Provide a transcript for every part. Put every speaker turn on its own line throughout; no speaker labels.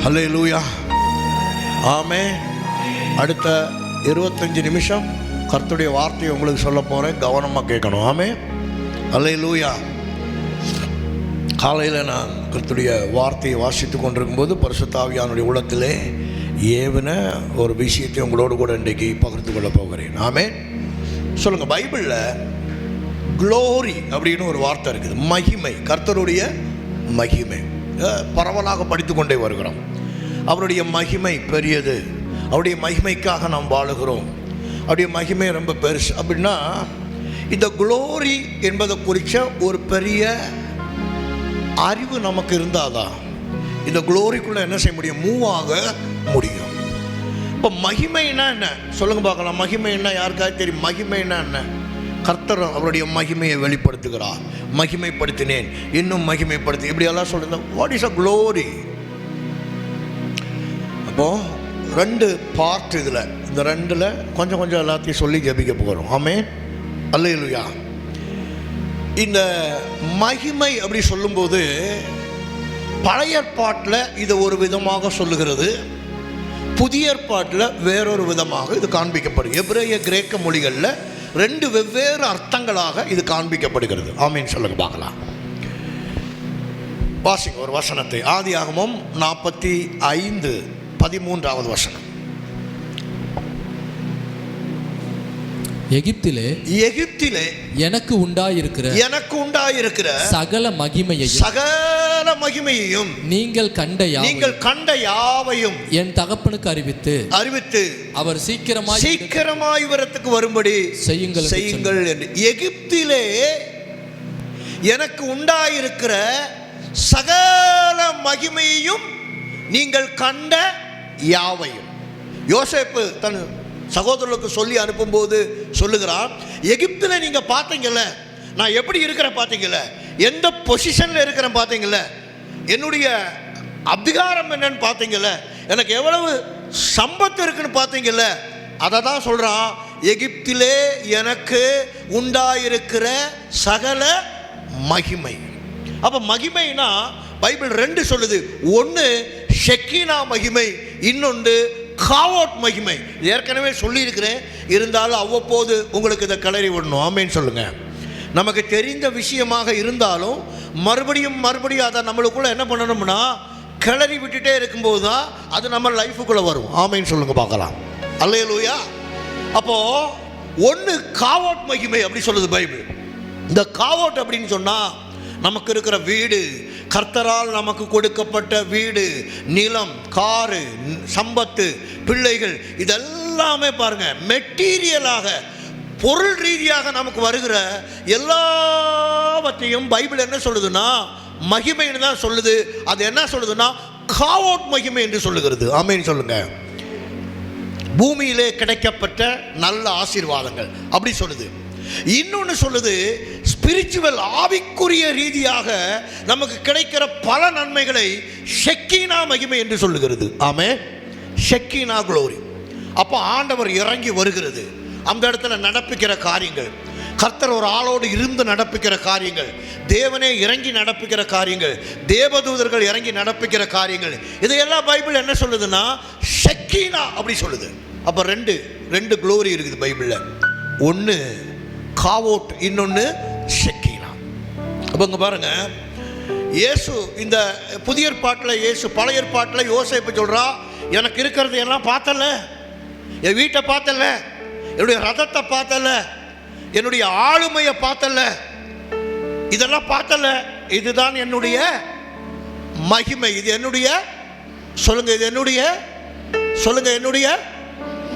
ஹல்லேலூயா, ஆமென். அடுத்த 25 நிமிஷம் கர்த்தருடைய வார்த்தையை உங்களுக்கு சொல்ல போகிறேன், கவனமாக கேட்கணும். ஆமென், ஹல்லேலூயா. காலையில் நான் கர்த்தருடைய வார்த்தையை வாசித்து கொண்டிருக்கும்போது பரிசுத்த ஆவியானுடைய உள்ளத்திலே ஏவின ஒரு விஷயத்தை உங்களோடு கூட இன்றைக்கு பகிர்ந்து கொள்ள போகிறேன். ஆமென். சொல்லுங்கள், பைபிளில் க்ளோரி அப்படின்னு ஒரு வார்த்தை இருக்குது. மகிமை, கர்த்தருடைய மகிமை பரவலாக படித்து கொண்டே வருகிறோம். அவருடைய மகிமை பெரியது, அவருடைய மகிமைக்காக நாம் வாழுகிறோம், அவருடைய மகிமை ரொம்ப பெருசு. அப்படின்னா இந்த க்ளோரி என்பதை குறித்த ஒரு பெரிய அறிவு நமக்கு இருந்தாதான் இந்த க்ளோரிக்குள்ளே என்ன செய்ய முடியும், மூவ் ஆக முடியும். இப்போ மகிமைன்னா என்ன சொல்லுங்க பார்க்கலாம். மகிமைன்னா யாருக்காவது தெரியும்? மகிமைன்னா என்ன? கர்த்தர் அவருடைய மகிமையை வெளிப்படுத்துகிறார். மகிமைப்படுத்தினேன், இன்னும் மகிமைப்படுத்தி, இப்படியெல்லாம் சொல்லுங்க. What is a glory? அப்போது 2 பார்ட் இதில், இந்த 2ல் கொஞ்சம் கொஞ்சம் எல்லாத்தையும் சொல்லி ஜெபிக்க போகிறோம். ஆமென், அல்லேலூயா. இந்த மகிமை அப்படி சொல்லும்போது பழைய ஏற்பாட்டில் இது ஒரு விதமாக சொல்லுகிறது, புதிய ஏற்பாட்டில் வேறொரு விதமாக இது காண்பிக்கப்படுது. எபிரேய கிரேக்க மொழிகளில் 2 வெவ்வேறு அர்த்தங்களாக இது காண்பிக்கப்படுகிறது. ஆமீன் சொல்லுங்க பார்க்கலாம். வாசிங்க ஒரு வசனத்தை. ஆதியாகமம் 45:13 வசனம்.
எகிப்திலே எனக்கு உண்டாயிருக்கிற சகல மகிமையையும் நீங்கள் கண்ட யாவையும் என் தகப்பனுக்கு அறிவித்து அவர் சீக்கிரமாய் இவரத்துக்கு வரும்படி செய்யுங்கள்
என்று. எகிப்திலே எனக்கு உண்டாயிருக்கிற சகல மகிமையையும் நீங்கள் கண்ட யாவையும். யோசேப்பு தன் சகோதரர்களுக்கு சொல்லி அனுப்பும்போது சொல்லுகிறான், எகிப்தில் நீங்கள் பார்த்தீங்கல்ல, நான் எப்படி இருக்கிறேன் பார்த்தீங்கல்ல, எந்த பொசிஷனில் இருக்கிறேன் பார்த்தீங்கல்ல, என்னுடைய அதிகாரம் என்னன்னு பார்த்தீங்கல்ல, எனக்கு எவ்வளவு சம்பத்து இருக்குன்னு பார்த்தீங்கல்ல, அதை தான் சொல்கிறான். எகிப்திலே எனக்கு உண்டாயிருக்கிற சகல மகிமை. அப்போ மகிமைனா பைபிள் 2 சொல்லுது. ஒன்று ஷெக்கினா மகிமை, இன்னொன்று காவோட் மகிமை. ஏற்கனவே சொல்லியிருக்கிறேன், இருந்தாலும் அவ்வப்போது உங்களுக்கு இதை கிளறி விடணும். ஆமேன்னு சொல்லுங்கள். நமக்கு தெரிந்த விஷயமாக இருந்தாலும் மறுபடியும் அதை நம்மளுக்குள்ளே என்ன பண்ணணும்னா கிளறி விட்டுட்டே இருக்கும்போது தான் அது நம்ம லைஃபுக்குள்ளே வரும். ஆமேன்னு சொல்லுங்கள் பார்க்கலாம். அல்லேலூயா. அப்போது ஒன்று காவோட் மகிமை அப்படி சொல்லுது பைபிள். இந்த காவோட் அப்படின்னு சொன்னால் நமக்கு இருக்கிற வீடு, கர்த்தரால் நமக்கு கொடுக்கப்பட்ட வீடு, நிலம், காரு, சம்பத்து, பிள்ளைகள், இதெல்லாமே பாருங்க மெட்டீரியலாக பொருள் ரீதியாக நமக்கு வருகிற எல்லாவற்றையும் பைபிள் என்ன சொல்லுதுன்னா மகிமைன்னு தான் சொல்லுது. அது என்ன சொல்லுதுன்னா காவோட் மகிமை என்று சொல்லுகிறது. ஆமேன்னு சொல்லுங்க. பூமியிலே கிடைக்கப்பட்ட நல்ல ஆசீர்வாதங்கள் அப்படி சொல்லுது. இன்னொன்று சொல்லுது ஸ்பிரிச்சுவல், ஆவிக்குரிய ரீதியாக நமக்கு கிடைக்கிற பல நன்மைகளை ஷெக்கினா மகிமை என்று சொல்லுகிறது. ஆமென், ஷெக்கினா க்ளோரி. அப்போ ஆண்டவர் இறங்கி வருகிறது, அந்த இடத்துல நடப்பிக்கிற காரியங்கள், கர்த்தர் ஒரு ஆளோடு இருந்து நடப்பிக்கிற காரியங்கள், தேவனே இறங்கி நடப்பிக்கிற காரியங்கள், தேவதூதர்கள் இறங்கி நடப்பிக்கிற காரியங்கள், இதையெல்லாம் பைபிள் என்ன சொல்லுதுன்னா ஷெக்கினா அப்படி சொல்லுது. அப்போ ரெண்டு க்ளோரி இருக்குது பைபிளில். ஒன்று காவோட், இன்னொன்று ஷெக்கினா. அப்போ இங்கே பாருங்க, இயேசு இந்த புதிய ஏற்பாட்டில், இயேசு பழைய ஏற்பாட்டில் யோசேப்பு சொல்கிறா, எனக்கு இருக்கிறது எல்லாம் பார்த்தல, என் வீட்டை பார்த்தல, என்னுடைய ரதத்தை பார்த்தல, என்னுடைய ஆளுமையை பார்த்தல, இதெல்லாம் பார்த்தல, இதுதான் என்னுடைய மகிமை, இது என்னுடைய சொல்லுங்க, இது என்னுடைய சொல்லுங்க, என்னுடைய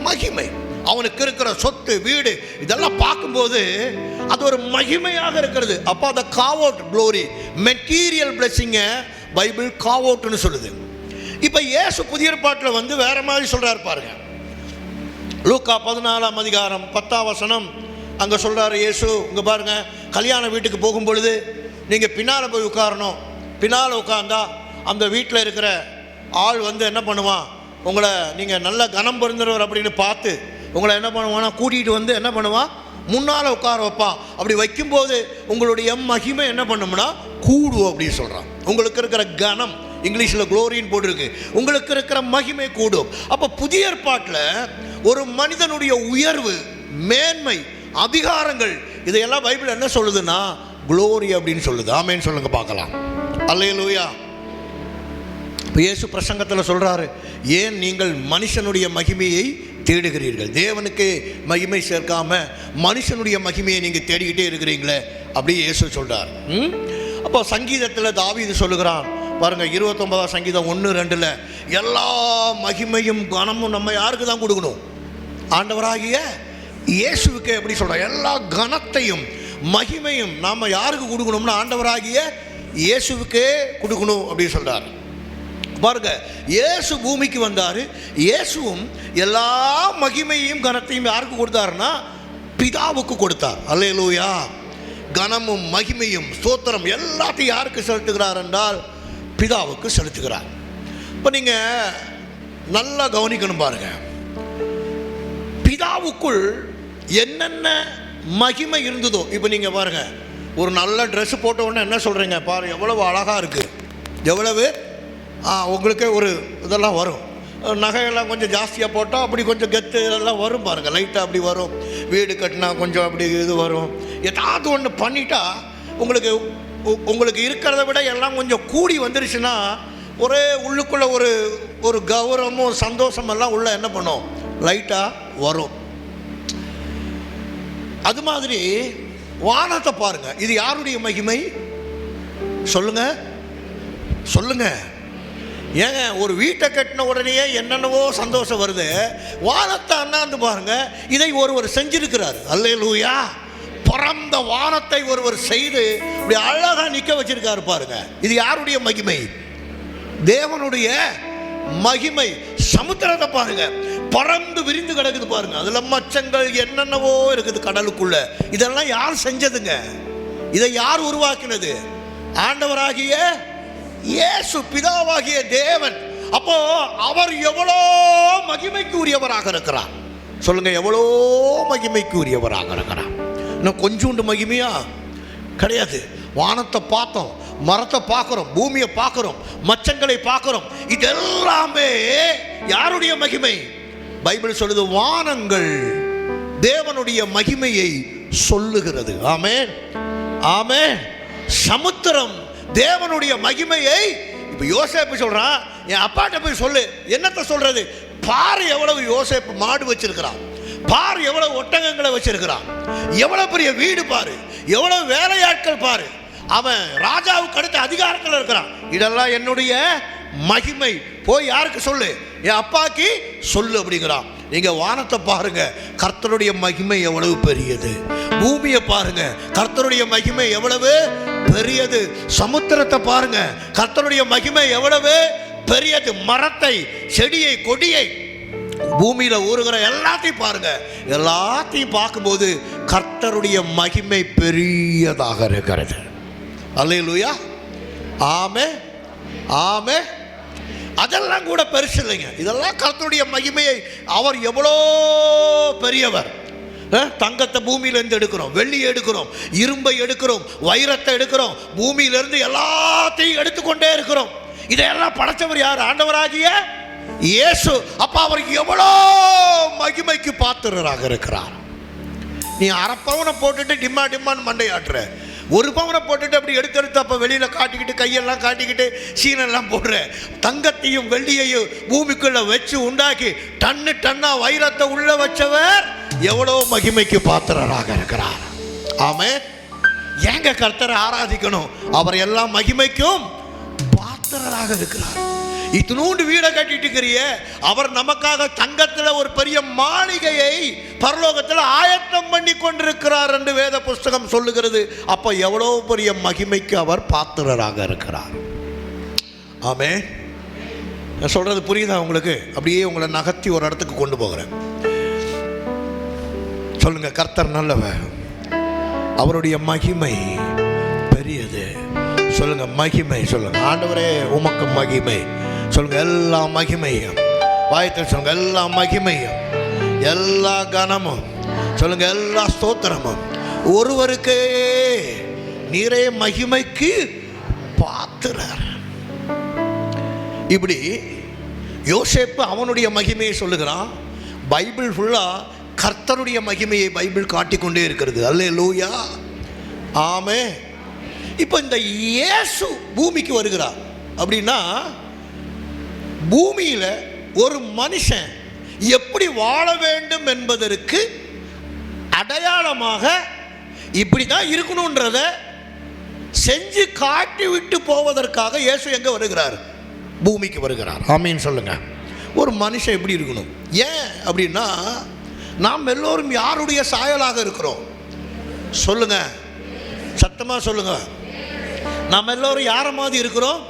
மகிமை. அவனுக்கு இருக்கிற சொத்து, வீடு, இதெல்லாம் பார்க்கும்போது அது ஒரு மகிமையாக இருக்கிறது. அப்போ அந்த காவோட் க்ளோரி, மெட்டீரியல் பிளெஸிங்கை பைபிள் காவோட்னு சொல்லுது. இப்போ இயேசு புதிய ஏற்பாட்டில் வந்து வேற மாதிரி சொல்றாரு பாருங்க. லூக்கா 14:10 அங்கே சொல்றாரு இயேசு. இங்கே பாருங்க, கல்யாண வீட்டுக்கு போகும் பொழுது நீங்கள் பின்னால் போய் உட்காரணும். பின்னால் உட்கார்ந்தா அந்த வீட்டில் இருக்கிற ஆள் வந்து என்ன பண்ணுவான், உங்களை நீங்கள் நல்ல கனம் பொருந்தவர் அப்படின்னு பார்த்து உங்களை என்ன பண்ணுவான்னா கூட்டிகிட்டு வந்து என்ன பண்ணுவான், முன்னால் உட்கார வைப்பான். அப்படி வைக்கும்போது உங்களுடைய மகிமை என்ன பண்ணும்னா கூடும் அப்படின்னு சொல்கிறான். உங்களுக்கு இருக்கிற கனம் இங்கிலீஷில் க்ளோரின்னு போட்டிருக்கு. உங்களுக்கு இருக்கிற மகிமை கூடும். அப்போ புதிய ஏற்பாட்டில் ஒரு மனிதனுடைய உயர்வு, மேன்மை, அதிகாரங்கள் இதையெல்லாம் பைபிள் என்ன சொல்லுதுன்னா க்ளோரி அப்படின்னு சொல்லுது. ஆமேன்னு சொல்லுங்க பார்க்கலாம். அல்லேலூயா. இப்போ இயேசு பிரசங்கத்தில் சொல்கிறாரு, ஏன் நீங்கள் மனுஷனுடைய மகிமையை தேடுகிறீர்கள், தேவனுக்கு மகிமை சேர்க்காம மனுஷனுடைய மகிமையை நீங்கள் தேடிக்கிட்டே இருக்கிறீங்களே அப்படி இயேசு சொல்கிறார். அப்போ சங்கீதத்தில் தாவீது சொல்லுகிறான் பாருங்க, 29ஆம் சங்கீதம் 1-2 எல்லா மகிமையும் கனமும் நம்ம யாருக்கு தான் கொடுக்கணும்? ஆண்டவராகிய இயேசுவுக்கு. எப்படி சொல்கிறோம்? எல்லா கனத்தையும் மகிமையும் நாம் யாருக்கு கொடுக்கணும்னா ஆண்டவராகிய இயேசுவுக்கே கொடுக்கணும் அப்படின்னு சொல்கிறார். பாருங்க, இயேசு பூமிக்கு வந்தார். இயேசுவும் எல்லா மகிமையும் கனத்தையும் யாருக்கு கொடுத்தாருன்னா பிதாவுக்கு கொடுத்தார். அல்லேலூயா. கனமும் மகிமையும் ஸ்தோத்திரம் எல்லாத்தையும் யாருக்கு செலுத்துகிறார் என்றால் பிதாவுக்கு செலுத்துகிறார். இப்போ நீங்கள் நல்லா கவனிக்கணும் பாருங்க, பிதாவுக்குள் என்னென்ன மகிமை இருந்ததோ. இப்போ நீங்கள் பாருங்க, ஒரு நல்ல ட்ரெஸ் போட்ட உடனே என்ன சொல்கிறீங்க? பாரு எவ்வளவு அழகாக இருக்குது, எவ்வளவு உங்களுக்கே ஒரு இதெல்லாம் வரும். நகையெல்லாம் கொஞ்சம் ஜாஸ்தியாக போட்டால் அப்படி கொஞ்சம் கெத்து இதெல்லாம் வரும் பாருங்கள், லைட்டாக அப்படி வரும். வீடு கட்டினா கொஞ்சம் அப்படி இது வரும். ஏதாவது ஒன்று பண்ணிட்டா உங்களுக்கு இருக்கிறத விட எல்லாம் கொஞ்சம் கூடி வந்துருச்சுன்னா ஒரே உள்ளுக்குள்ளே ஒரு கௌரவமும் சந்தோஷமெல்லாம் உள்ள என்ன பண்ணும்? லைட்டாக வரும். அது மாதிரி வானத்தை பாருங்க, இது யாருடைய மகிமை? சொல்லுங்க சொல்லுங்க. ஏங்க ஒரு வீட்டை கட்டின உடனே என்னென்னவோ சந்தோஷம் வருது. வானத்தை அண்ணாந்து பாருங்க, இதை ஒருவர் செஞ்சிருக்கிறார். அல்லேலூயா. பரந்த வானத்தை ஒருவர் செய்து இப்படி அழகா நிற்க வச்சிருக்காரு பாருங்க. இது யாருடைய மகிமை? தேவனுடைய மகிமை. சமுத்திரத்தை பாருங்க, பறந்து விரிந்து கிடக்குது பாருங்க, அதுல மச்சங்கள் என்னென்னவோ இருக்குது கடலுக்குள்ள. இதெல்லாம் யார் செஞ்சதுங்க? இதை யார் உருவாக்கினது? ஆண்டவராகிய இயேசு, பிதாவாகிய தேவன். அப்போ அவர் எவ்வளோ மகிமைக்கு உரியவராக இருக்கிறார். சொல்லுங்க, எவ்வளோ மகிமைக்கு உரியவராக இருக்கிறார். இன்னும் கொஞ்சோண்டு மகிமையா கிடையாது. வானத்தை பார்த்தோம், மரத்தை பார்க்கிறோம், பூமியை பார்க்கிறோம், மச்சங்களை பார்க்கிறோம். இதெல்லாமே யாருடைய மகிமை? பைபிள் சொல்லுது, வானங்கள் தேவனுடைய மகிமையை சொல்லுகிறது. ஆமென் ஆமென். சமுத்திரம் தேவனுடைய மகிமையை. இப்ப யோசேப்பு சொல்றான், என் அப்பாட்ட போய் சொல்லு. என்னத்தை சொல்றது? பாரு எவ்வளவு யோசேப்பு மாடு வச்சிருக்கிறான், பாரு எவ்வளவு ஒட்டகங்களை வச்சிருக்கிறான், எவ்வளவு பெரிய வீடு பாரு, எவ்வளவு வேலையாட்கள் பாரு, அவன் ராஜாவுக்கு அடுத்த அதிகாரத்தில் இருக்கிறான். இதெல்லாம் என்னுடைய மகிமை. போய் யாருக்கு சொல்லு? என் அப்பாக்கு சொல்லு அப்படிங்கிறான். நீங்க வானத்தை பாருங்க, கர்த்தருடைய மகிமை எவ்வளவு பெரியது. பூமியை பாருங்க, கர்த்தருடைய மகிமை எவ்வளவு பெரியது. சமுத்திரத்தை பாருங்க, கர்த்தருடைய மகிமை எவ்வளவு பெரியது. மரத்தை, செடியை, கொடியை, பூமியில ஊறுகிற எல்லாத்தையும் பாருங்க. எல்லாத்தையும் பார்க்கும்போது கர்த்தருடைய மகிமை பெரியதாக இருக்கிறது. அல்லேலூயா. ஆமென் ஆமென். அதெல்லாம் கூட பெருசு இல்லைங்க. இதெல்லாம் கர்த்தருடைய மகிமையை. அவர் எவ்வளோ பெரியவர். தங்கத்தை பூமியிலிருந்து எடுக்கிறோம், வெள்ளியை எடுக்கிறோம், இரும்பை எடுக்கிறோம், வைரத்தை எடுக்கிறோம், பூமியிலிருந்து எல்லாத்தையும் எடுத்துக்கொண்டே இருக்கிறோம். இதையெல்லாம் படைச்சவர் யார்? ஆண்டவராகிய இயேசு. அப்ப அவர் எவ்வளோ மகிமைக்கு பாத்திரராக இருக்கிறார். நீ அரை பவுனை போட்டுட்டு டிம்மான்னு மண்டையாட்டுற, ஒரு பவுனை போட்டுட்டு அப்படி எடுத்து அப்போ வெளியில் காட்டிக்கிட்டு கையெல்லாம் காட்டிக்கிட்டு சீனெல்லாம் போடுற. தங்கத்தையும் வெள்ளியையும் பூமிக்குள்ள வச்சு உண்டாக்கி டன்னா வைரத்தை உள்ள வச்சவர் எவ்வளோ மகிமைக்கு பாத்திரராக இருக்கிறார். ஆமென். ஏங்க கர்த்தரை ஆராதிக்கணும்? அவர் எல்லா மகிமைக்கும் பாத்திரராக இருக்கிறார். இத்தினூண்டு வீடை கட்டிட்டு இருக்கிறியே, அவர் நமக்காக தங்கத்தில் ஒரு பெரிய மாளிகையை பரலோகத்தில் ஆயத்தம் பண்ணி கொண்டிருக்கிறார் என்று வேத புஸ்தகம் சொல்லுகிறது. அப்ப எவ்வளவு பெரிய மகிமைக்கு அவர் பாத்திரராக இருக்கிறார். ஆமென். நான் சொல்றது புரியுதா உங்களுக்கு? அப்படியே உங்களை நகர்த்தி ஒரு இடத்துக்கு கொண்டு போகிறேன். சொல்லுங்க, கர்த்தர் நல்லவர், அவருடைய மகிமை பெரியது. சொல்லுங்க, மகிமை. சொல்லுங்க, ஆண்டவரே உமக்கு மகிமை. சொல்லுங்க, எல்லா மகிமையும். வாயத்தில் சொல்லுங்க, எல்லா மகிமையும், எல்லா கனமும். சொல்லுங்க, எல்லா ஸ்தோத்திரமும் ஒருவருக்கே. நீரே மகிமைக்கு பாத்திரர். இப்படி யோசேப்பு அவனுடைய மகிமையை சொல்லுகிறான். பைபிள் ஃபுல்லாக கர்த்தருடைய மகிமையை பைபிள் காட்டிக்கொண்டே இருக்கிறது. அல்லேலூயா, ஆமே. இப்போ இந்த இயேசு பூமிக்கு வருகிறார் அப்படின்னா, பூமியில் ஒரு மனுஷன் எப்படி வாழ வேண்டும் என்பதற்கு அடையாளமாக இப்படி தான் இருக்கணுன்றத செஞ்சு காட்டி விட்டு போவதற்காக இயேசு எங்கே வருகிறார்? பூமிக்கு வருகிறார். ஆமீன் சொல்லுங்க. ஒரு மனுஷன் எப்படி இருக்கணும்? ஏன் அப்படின்னா, நாம் எல்லோரும் யாருடைய சாயலாக இருக்கிறோம்? சொல்லுங்க, சத்தமாக சொல்லுங்க. நாம் எல்லோரும் யார மாதிரி இருக்கிறோம்?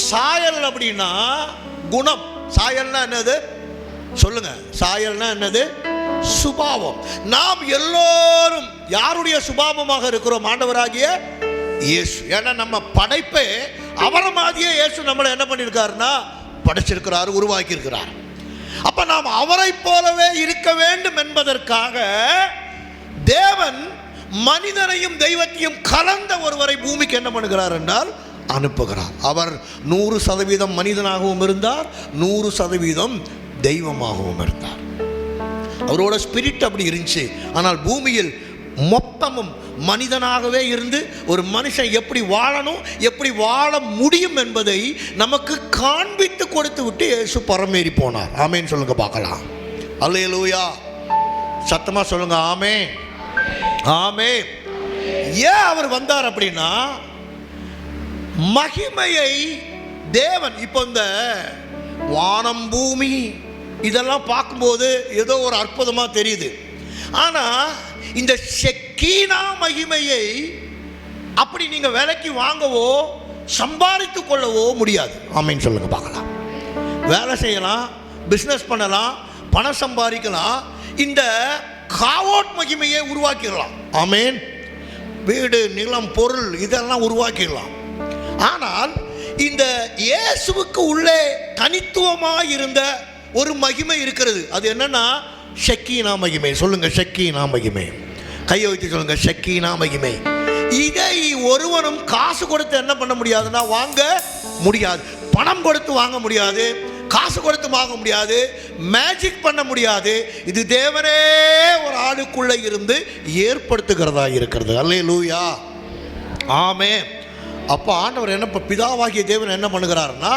சாயல் அப்படின்னா குணம். சாயல்னா என்னது? சொல்லுங்க. சாயல்னா என்னது? சுபாவம். நாம் எல்லோரும் யாருடைய சுபாவமாக இருக்கிறோம்? ஆண்டவராகிய இயேசு. ஏன்னா நம்ம படைப்பே அவரை மாதிரியே இயேசு நம்மளை என்ன பண்ணியிருக்காருன்னா படைச்சிருக்கிறார், உருவாக்கி இருக்கிறார். அப்ப நாம் அவரை போலவே இருக்க வேண்டும் என்பதற்காக தேவன் மனிதனையும் தெய்வத்தையும் கலந்த ஒருவரை பூமிக்கு என்ன பண்ணுகிறார் என்றால் அனுப்புகிறார். அவர் 100% மனிதனாகவும் இருந்தார், 100% தெய்வமாகவும் இருந்தார். அவரோட ஸ்பிரிட் அப்படி இருந்துச்சு. ஆனால் பூமியில் மொத்தமும் மனிதனாகவே இருந்து ஒரு மனுஷன் எப்படி வாழணும், எப்படி வாழ முடியும் என்பதை நமக்கு காண்பித்து கொடுத்து விட்டு இயேசு பரமேறி போனார். ஆமேன்னு சொல்லுங்க பார்க்கலாம். அல்லேலூயா, சத்தமா சொல்லுங்க. ஆமே, ஆமே. ஏன் அவர் வந்தார் அப்படின்னா, மகிமையை தேவன் இப்போ இந்த வானம் பூமி இதெல்லாம் பார்க்கும்போது ஏதோ ஒரு அற்புதமாக தெரியுது. ஆனால் இந்த ஷெக்கீனா மகிமையை அப்படி நீங்கள் விலைக்கு வாங்கவோ சம்பாதித்து கொள்ளவோ முடியாது. ஆமேன்னு சொல்லுங்க பார்க்கலாம். வேலை செய்யலாம், பிஸ்னஸ் பண்ணலாம், பணம் சம்பாதிக்கலாம், இந்த காவோட் மகிமையை உருவாக்கிடலாம். ஆமேன். வீடு, நிலம், பொருள் இதெல்லாம் உருவாக்கிடலாம். ஆனால் இந்த இயேசுவுக்கு உள்ளே தனித்துவமாக இருந்த ஒரு மகிமை இருக்கிறது. அது என்னன்னா ஷெக்கீனா மகிமை. சொல்லுங்க, ஷெக்கீனா மகிமை. கையை வைத்து சொல்லுங்க, ஷெக்கீனா மகிமை. இதை ஒருவனும் காசு கொடுத்து என்ன பண்ண முடியாதுன்னா வாங்க முடியாது. பணம் கொடுத்து வாங்க முடியாது, காசு கொடுத்து வாங்க முடியாது, மேஜிக் பண்ண முடியாது. இது தேவனே ஒரு ஆளுக்குள்ள இருந்து ஏற்படுத்துகிறதா இருக்கிறது. அல்லேலூயா, ஆமே. அப்போ ஆண்டவர் என்ன, பிதாவாகிய தேவன் என்ன பண்ணுகிறாருன்னா,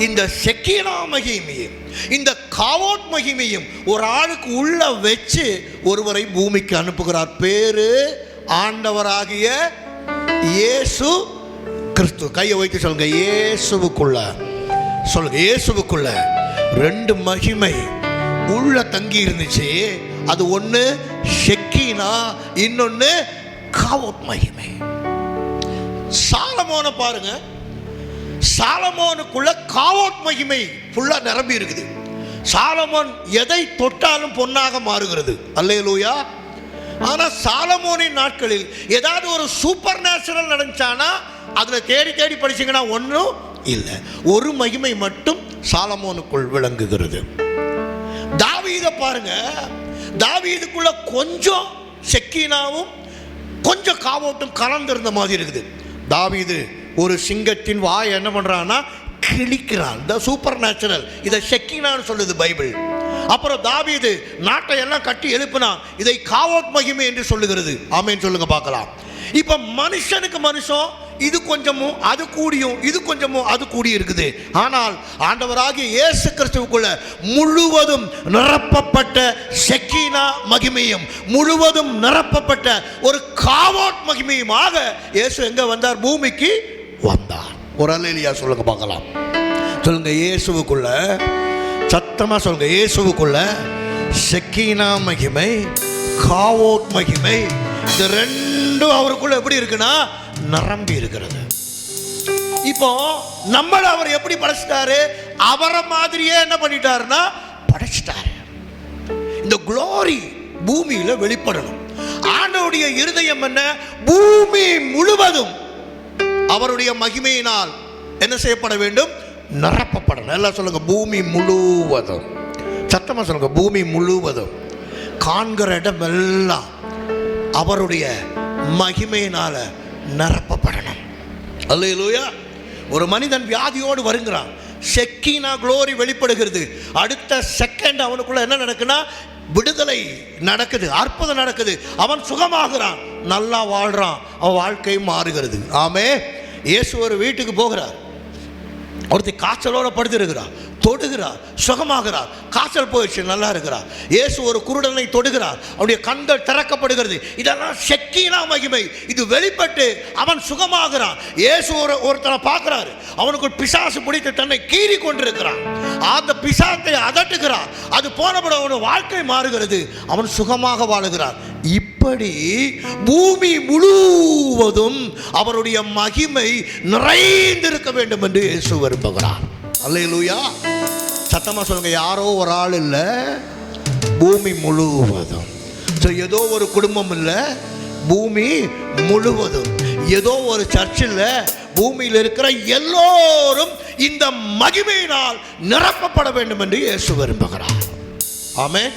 இந்த ஷெக்கீனா மகிமையும் இந்த காவோட் மகிமையும் ஒரு ஆளுக்கு உள்ள வச்சு ஒருவரை பூமிக்கு அனுப்புகிறார். பேரு ஆண்டவராகிய இயேசு கிறிஸ்து. கையை வைத்து சொல்லுங்க, இயேசுவுக்குள்ள. சொல்லுங்க, இயேசுவுக்குள்ள 2 மகிமை உள்ள தங்கி இருந்துச்சு. அது ஒன்று ஷெக்கீனா, இன்னொன்று காவோட் மகிமை. சாலமோனை பாருங்க, சாலமோனுக்குள்ள காவோட் மகிமை ஃபுல்லா நிரம்பி இருக்குது. சாலமோன் எதை தொட்டாலும் பொன்னாக மாறுகிறது. அல்லேலூயா. ஆனா சாலமோனின் நாட்களில் ஏதாவது ஒரு சூப்பர் நேச்சுரல் நடந்துச்சானா அதுல தேடி தேடி படிச்சீங்கன்னா ஒன்றும் இல்லை. ஒரு மகிமை மட்டும் சாலமோனுக்குள் விளங்குகிறது. தாவீதை பாருங்க, தாவீதுக்குள்ள கொஞ்சம் ஷெக்கீனாவும் கொஞ்சம் காவோட்டும் கலந்திருந்த மாதிரி இருக்குது. தாவீது ஒரு சிங்கத்தின் வாய் என்ன பண்றான்னா கிழிக்கிறான். த சூப்பர் நேச்சுரல். இதை ஷெக்கீனான்னு சொல்லுது பைபிள். அப்புறம் தாவீது நாட்டை எல்லாம் கட்டி எழுப்பினா, இதை காவோட் மகிமை என்று சொல்லுகிறது. ஆமேன்னு சொல்லுங்க பார்க்கலாம். இப்ப மனுஷனுக்கு மனுஷன் இது கொஞ்சமும் அது கூடியும், இது கொஞ்சமும் அது கூடி இருக்குது. ஆனால் ஆண்டவராகிய இயேசு கிறிஸ்துவுக்குள்ள முழுவதும் நிரப்பப்பட்ட ஷெக்கீனா மகிமையும் முழுவதும் நிரப்பப்பட்ட ஒரு காவோட் மகிமையுமாக இயேசு எங்க வந்தார்? பூமிக்கு வந்தார். ஒரு அல்லேலூயா சொல்லுங்க பார்க்கலாம். சொல்லுங்க, இயேசுவுக்குள்ள. சத்தமா சொல்லுங்க, இயேசுவுக்குள்ள ஷெக்கீனா மகிமை, காவோட் மகிமை, இந்த ரெண்டும் அவருக்குள்ள எப்படி இருக்குன்னா நிரம்பி இருக்கிறது. இப்போ நம்மள அவர் எப்படி படைச்சிட்டாரு? அவரை மாதிரியே என்ன பண்ணிட்டாருன்னா படைச்சிட்டாரு. இந்த குளோரி பூமியில வெளிப்படணும். ஆண்டவருடைய இருதயம் என்ன? பூமி முழுவதும் அவருடைய மகிமையினால் என்ன செய்யப்பட வேண்டும்? நிரப்பப்படணும். எல்லாம் சொல்லுங்க, பூமி முழுவதும். சத்தமா சொல்லுங்க, பூமி முழுவதும். காண்கிற இடம் எல்லாம் அவருடைய மகிமையினால நிரப்பப்படணும். அல்லேலூயா. ஒரு மனிதன் வியாதியோடு வருகிறான், ஷெக்கீனா க்ளோரி வெளிப்படுகிறது. அடுத்த செகண்ட் அவனுக்குள்ள என்ன நடக்குன்னா விடுதலை நடக்குது, அற்புதம் நடக்குது. அவன் சுகமாகிறான், நல்லா வாழ்றான், அவன் வாழ்க்கை மாறுகிறது. ஆமே. இயேசு ஒரு வீட்டுக்கு போகிறார். ஒருத்தி காய்ச்சலோட படுத்திருக்கிறார், தொடுகிறார், சுகமாகிறார். காய்ச்சல் போயிடுச்சு, நல்லா இருக்கிறார். இயேசு ஒரு குருடனை தொடுகிறார், அவனுடைய கண்கள் திறக்கப்படுகிறது. இதெல்லாம் ஷெக்கீனா மகிமை. இது வெளிப்பட்டு அவன் சுகமாகிறான். இயேசு ஒருத்தனை பார்க்கிறாரு, அவனுக்கு பிசாசு பிடித்து தன்னை கீறி கொண்டிருக்கிறான். அந்த பிசாசை அதட்டுகிறார், அது போனபடி அவன் வாழ்க்கை மாறுகிறது, அவன் சுகமாக வாழுகிறான். இப்படி பூமி முழுவதும் அவருடைய மகிமை நிறைந்திருக்க வேண்டும் என்று இயேசு விரும்புகிறார். அல்லேலூயா. சத்தமா சொல்லுங்க. யாரோ ஒரு ஆள் இல்லை, பூமி முழுவதும். ஏதோ ஒரு குடும்பம் இல்லை, பூமி முழுவதும். ஏதோ ஒரு சர்ச் இல்லை, பூமியில் இருக்கிற எல்லோரும் இந்த மகிமையினால் நிரப்பப்பட வேண்டும் என்று இயேசு விரும்புகிறார். ஆமென்,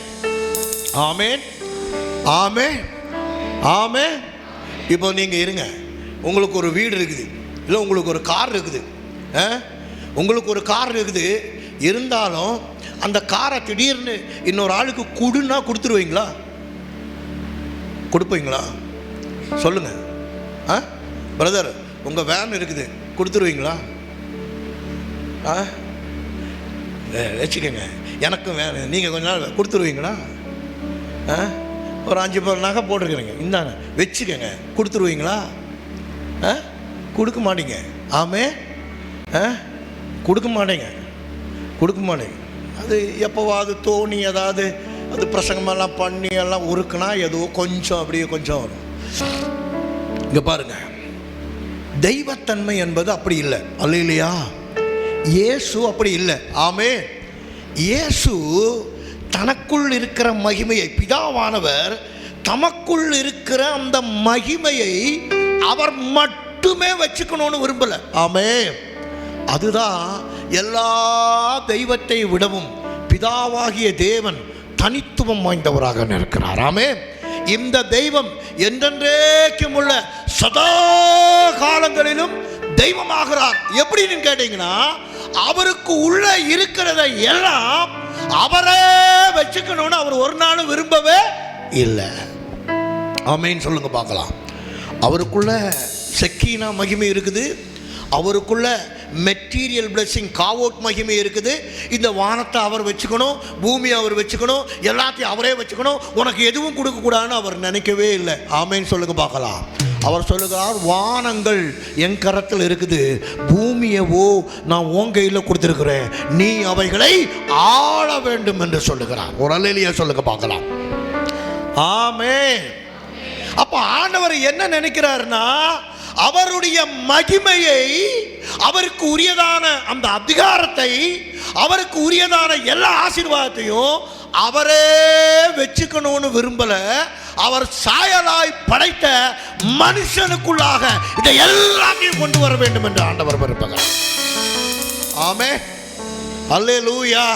ஆமென், ஆமென், ஆமென். இப்போ நீங்க இருங்க, உங்களுக்கு ஒரு வீடு இருக்குது, இல்லை உங்களுக்கு ஒரு கார் இருக்குது. உங்களுக்கு ஒரு கார் இருக்குது, இருந்தாலும் அந்த காரை திடீர்னு இன்னொரு ஆளுக்கு கொடுன்னா கொடுத்துருவீங்களா? கொடுப்பீங்களா? சொல்லுங்க. பிரதர், உங்க வேன் இருக்குது, கொடுத்துருவீங்களா? வச்சுக்கோங்க, எனக்கும் வேன், நீங்கள் கொஞ்ச நாள் கொடுத்துருவீங்களா? ஒரு 5 நகை போட்டிருக்கிறீங்க, இந்தாங்க வச்சுக்கோங்க, கொடுத்துருவீங்களா? கொடுக்க மாட்டீங்க. ஆமே, கொடுக்க மாட்டேங்க, கொடுக்க மாட்டேங்க. அது எப்போவாது தோணி ஏதாவது அது பிரசங்கமெல்லாம் பண்ணி எல்லாம் உருக்குனா ஏதோ கொஞ்சம் அப்படியே கொஞ்சம் வரும். இங்கே பாருங்க, தெய்வத்தன்மை என்பது அப்படி இல்லை. அல்லேலூயா. இயேசு அப்படி இல்லை. ஆமே. இயேசு தனக்குள் இருக்கிற மகிமையை, பிதாவானவர் தமக்குள் இருக்கிற அந்த மகிமையை அவர் மட்டுமே வச்சுக்கணும்னு விரும்பல. ஆமே. அதுதான் எல்லா தெய்வத்தை விடவும் பிதாவாகிய தேவன் தனித்துவம் வாய்ந்தவராக இருக்கிறார். ஆமே. இந்த தெய்வம் என்றென்றைக்கும் உள்ள சதா காலங்களிலும் தெய்வமாகிறார். எப்படின்னு கேட்டீங்கன்னா, அவருக்கு உள்ள இருக்கிறதை எல்லாம் அவரே வச்சுக்கணும்னு அவர் ஒரு நாளும் விரும்பவே இல்லை. ஆமேன்னு சொல்லுங்க பார்க்கலாம். அவருக்குள்ள ஷெக்கீனா மகிமை இருக்குது, அவருக்குள்ள மெட்டீரியல் பிளெஸிங் காவோட் மகிமை இருக்குது. இந்த வானத்தை அவர் வச்சுக்கணும், பூமியை அவர் வச்சுக்கணும், எல்லாத்தையும் அவரே வச்சுக்கணும், உனக்கு எதுவும் கொடுக்கக்கூடாதுன்னு அவர் நினைக்கவே இல்லை. ஆமேன்னு சொல்லுங்க பார்க்கலாம். அவர் சொல்லுகிறார், வானங்கள் என் கரத்தில் இருக்குது, பூமியவோ நான் உன் கையில் கொடுத்துருக்கிறேன், நீ அவைகளை ஆள வேண்டும் என்று சொல்லுகிறார். ஒரு அல்லேலூயா சொல்லுங்க பார்க்கலாம். ஆமே. அப்ப ஆண்டவர் என்ன நினைக்கிறார்னா, அவருடைய மகிமையை, அவருக்கு உரியதான அந்த அதிகாரத்தை, அவருக்கு உரியதான எல்லா ஆசீர்வாதத்தையும் அவரே வச்சுக்கணும்னு விரும்பல. அவர் சாயலாய் படைத்த மனுஷனுக்குள்ளாக இதை எல்லாத்தையும் கொண்டு வர வேண்டும் என்று ஆண்டவர் விரும்புகிறார். ஆமே. அல்லேலூயா.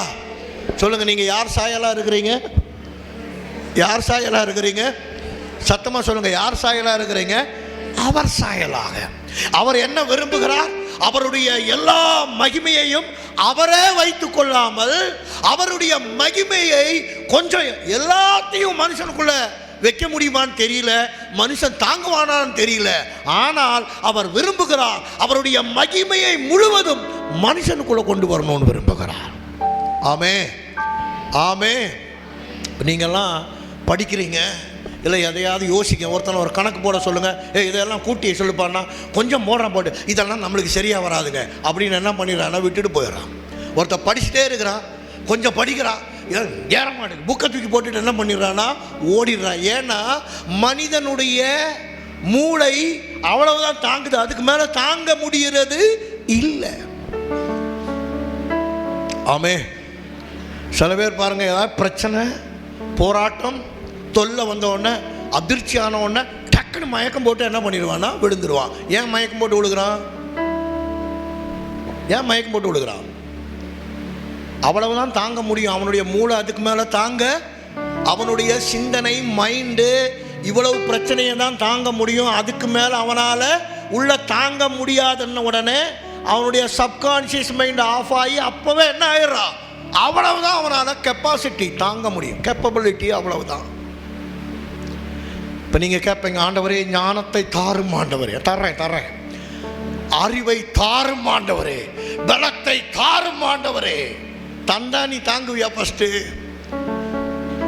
சொல்லுங்க, நீங்க யார் சாயலா இருக்கிறீங்க? யார் சாயலா இருக்கிறீங்க? சத்தமா சொல்லுங்க, யார் சாயலா இருக்கிறீங்க? அவர் சாயலாக. அவர் என்ன விரும்புகிறார்? அவருடைய எல்லா மகிமையையும் அவரே வைத்துக் கொள்ளாமல், அவருடைய மகிமையை கொஞ்சம் எல்லாத்தையும் மனுஷனுக்குள்ள வைக்க முடியுமான்னு தெரியல, மனுஷன் தாங்குவானான்னு தெரியல. ஆனால் அவர் விரும்புகிறார், அவருடைய மகிமையை முழுவதும் மனுஷனுக்குள்ள கொண்டு வரணும்னு விரும்புகிறார். ஆமே, ஆமே. நீங்கள்லாம் படிக்கிறீங்க, இல்லை எதையாவது யோசிக்க, ஒருத்தனை ஒரு கணக்கு போட சொல்லுங்கள், இதெல்லாம் கூட்டி சொல்லுப்பான்னா கொஞ்சம் போடுறான், போட்டு இதெல்லாம் நம்மளுக்கு சரியாக வராதுங்க அப்படின்னு என்ன பண்ணிடுறான்னா விட்டுட்டு போயிடறான். ஒருத்தர் படிச்சுட்டே இருக்கிறான், கொஞ்சம் படிக்கிறான், ஏற மாட்டேங்குது, புக்கை தூக்கி போட்டுட்டு என்ன பண்ணிடுறான்னா ஓடிடுறான். ஏன்னா மனிதனுடைய மூளை அவ்வளவுதான் தாங்குது, அதுக்கு மேலே தாங்க முடிகிறது இல்லை. ஆமே. சில பேர் பாருங்க, ஏதாவது பிரச்சனை, போராட்டம், தொல்லை வந்த உடனே, அதிர்ச்சி ஆன உடனே டக்குன்னு மயக்கம் போட்டு என்ன பண்ணிடுவான்னா விழுந்துருவான். ஏன் மயக்கம் போட்டு விழுகிறான்? ஏன் மயக்கம் போட்டு விழுகிறான்? அவ்வளவுதான் தாங்க முடியும், அவனுடைய மூளை அதுக்கு மேலே தாங்க, அவனுடைய சிந்தனை, மைண்டு இவ்வளவு பிரச்சனையை தான் தாங்க முடியும். அதுக்கு மேலே அவனால் உள்ள தாங்க முடியாதுன்ன உடனே அவனுடைய சப்கான்ஷியஸ் மைண்ட் ஆஃப் ஆகி அப்போவே என்ன ஆயிடுறான், அவ்வளவுதான். அவனால் கெப்பாசிட்டி தாங்க முடியும், கேப்பபிலிட்டி அவ்வளவுதான். இப்போ நீங்கள் கேட்பீங்க, ஆண்டவரே ஞானத்தை தாரும் ஆண்டவரே. தர்றேன். அறிவை தாரும் ஆண்டவரே, பலத்தை தாரும் ஆண்டவரே. தந்தா நீ தாங்குவியா? ஃபஸ்ட்டு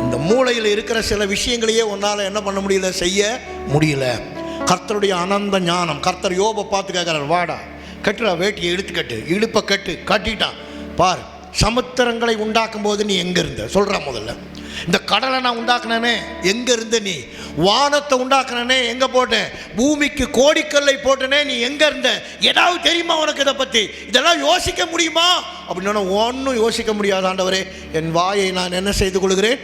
இந்த மூளையில் இருக்கிற சில விஷயங்களையே உன்னால் என்ன பண்ண முடியல, செய்ய முடியல. கர்த்தருடைய அனந்த ஞானம். கர்த்தர் யோபை பார்த்து கேட்குறார், வாடா கட்டுறா வேட்டியை எடுத்துக்கட்டு, இழுப்பை கட்டிட்டான் பார். சமுத்திரங்களை உண்டாக்கும் போது நீ எங்கே இருந்த சொல்கிறா? முதல்ல இந்த கடலை நான் உண்டாக்குனே, எங்கே இருந்த நீ? வானத்தை உண்டாக்குனே, எங்கே போட்டேன்? பூமிக்கு கோடிக்கல்லை போட்டனே, நீ எங்கே இருந்த? ஏதாவது தெரியுமா உனக்கு இதை பற்றி? இதெல்லாம் யோசிக்க முடியுமா அப்படின்னா ஒன்றும் யோசிக்க முடியாது ஆண்டவரே. என் வாயை நான் என்ன செய்து கொள்கிறேன்?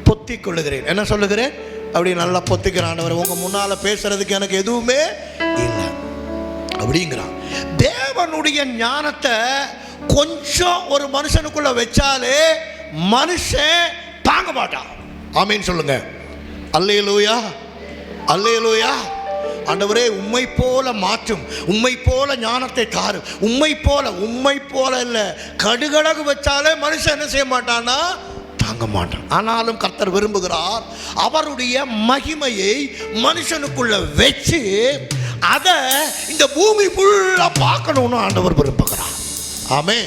பொத்தி கொள்ளுகிறேன். என்ன சொல்லுகிறேன்? அப்படி நல்லா பொத்திக்கிறேன் ஆண்டவரே. உங்கள் முன்னால் பேசுறதுக்கு எனக்கு எதுவுமே இல்லை அப்படிங்கிறான். தேவனுடைய ஞானத்தை கொஞ்சம் ஒரு மனுஷனுக்குள்ள வச்சாலே மனுஷன் தாங்க மாட்டான். ஆமீன் சொல்லுங்க. அல்லேலூயா, அல்லேலூயா. ஆண்டவரே உம்மை போல மாற்றும், உம்மை போல ஞானத்தை தாரு, உம்மை போல இல்லை. கடுகளகு வச்சாலே மனுஷன் என்ன செய்ய மாட்டான்னா தாங்க மாட்டான். ஆனாலும் கர்த்தர் விரும்புகிறார் அவருடைய மகிமையை மனுஷனுக்குள்ள வச்சு அதை இந்த பூமி ஃபுல்லா பார்க்கணும்னு ஆண்டவர் விரும்புகிறார். ஆமே,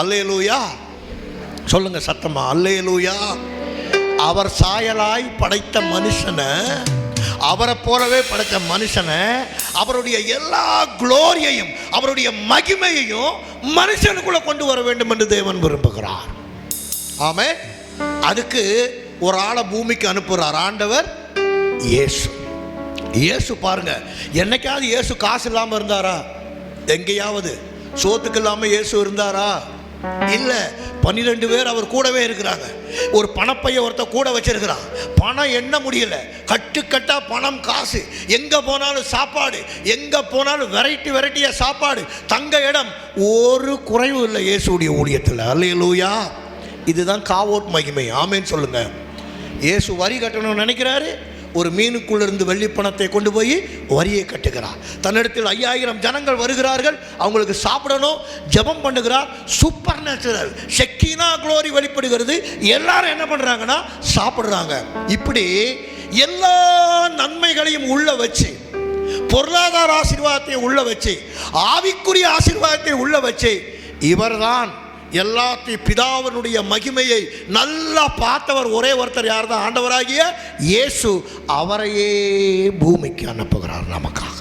அல்லேலூயா சொல்லுங்க சத்தமா, அல்லேலூயா. அவர் சாயலாய் படைத்த மனுஷனை, அவரை போலவே படைத்த மனுஷனை, அவருடைய எல்லா குளோரியையும் அவருடைய மகிமையையும் மனுஷனுக்குள்ள கொண்டு வர வேண்டும் என்று தேவன் விரும்புகிறார். ஆமே, அதுக்கு ஒரு ஆளை பூமிக்கு அனுப்புகிறார் ஆண்டவர் இயேசு. இயேசு பாருங்க, என்னைக்காவது இயேசு காசு இல்லாமல் இருந்தாரா? எங்கேயாவது சோத்துக்கு இல்லாமல் இயேசு இருந்தாரா? இல்லை. 12 பேர் அவர் கூடவே இருக்கிறாங்க. ஒரு பணப்பைய ஒருத்தர் கூட வச்சிருக்கிறான். பணம் என்ன முடியல, கட்டுக்கட்டா பணம் காசு. எங்கே போனாலும் சாப்பாடு, எங்கே போனாலும் வெரைட்டியா சாப்பாடு, தங்க இடம், ஒரு குறைவும் இல்லை இயேசுடைய ஊழியத்தில். அல்லேலூயா. இதுதான் காவோட் மகிமை. ஆமேன்னு சொல்லுங்க. இயேசு வரி கட்டணும்னு நினைக்கிறாரு. ஒரு மீனுக்குள்ளிருந்து வெள்ளி பணத்தை கொண்டு போய் வரியை கட்டுகிறார். தன்னிடத்தில் 5000 ஜனங்கள் வருகிறார்கள், அவங்களுக்கு சாப்பிடணும், ஜெபம் பண்ணுகிறார். சூப்பர் நேச்சுரல் ஷெக்கீனா குளோரி வெளிப்படுகிறது. எல்லாரும் என்ன பண்ணுறாங்கன்னா சாப்பிட்றாங்க. இப்படி எல்லா நன்மைகளையும் உள்ள வச்சு, பொருளாதார ஆசீர்வாதத்தை உள்ள வச்சு, ஆவிக்குரிய ஆசீர்வாதத்தை உள்ள வச்சு, இவர்தான் எல்லாத்தையும் பிதாவினுடைய மகிமையை நல்லா பார்த்தவர் ஒரே ஒருத்தர் யார் தான்? ஆண்டவராகிய இயேசு. அவரையே பூமிக்கு அனுப்புகிறார் நமக்காக.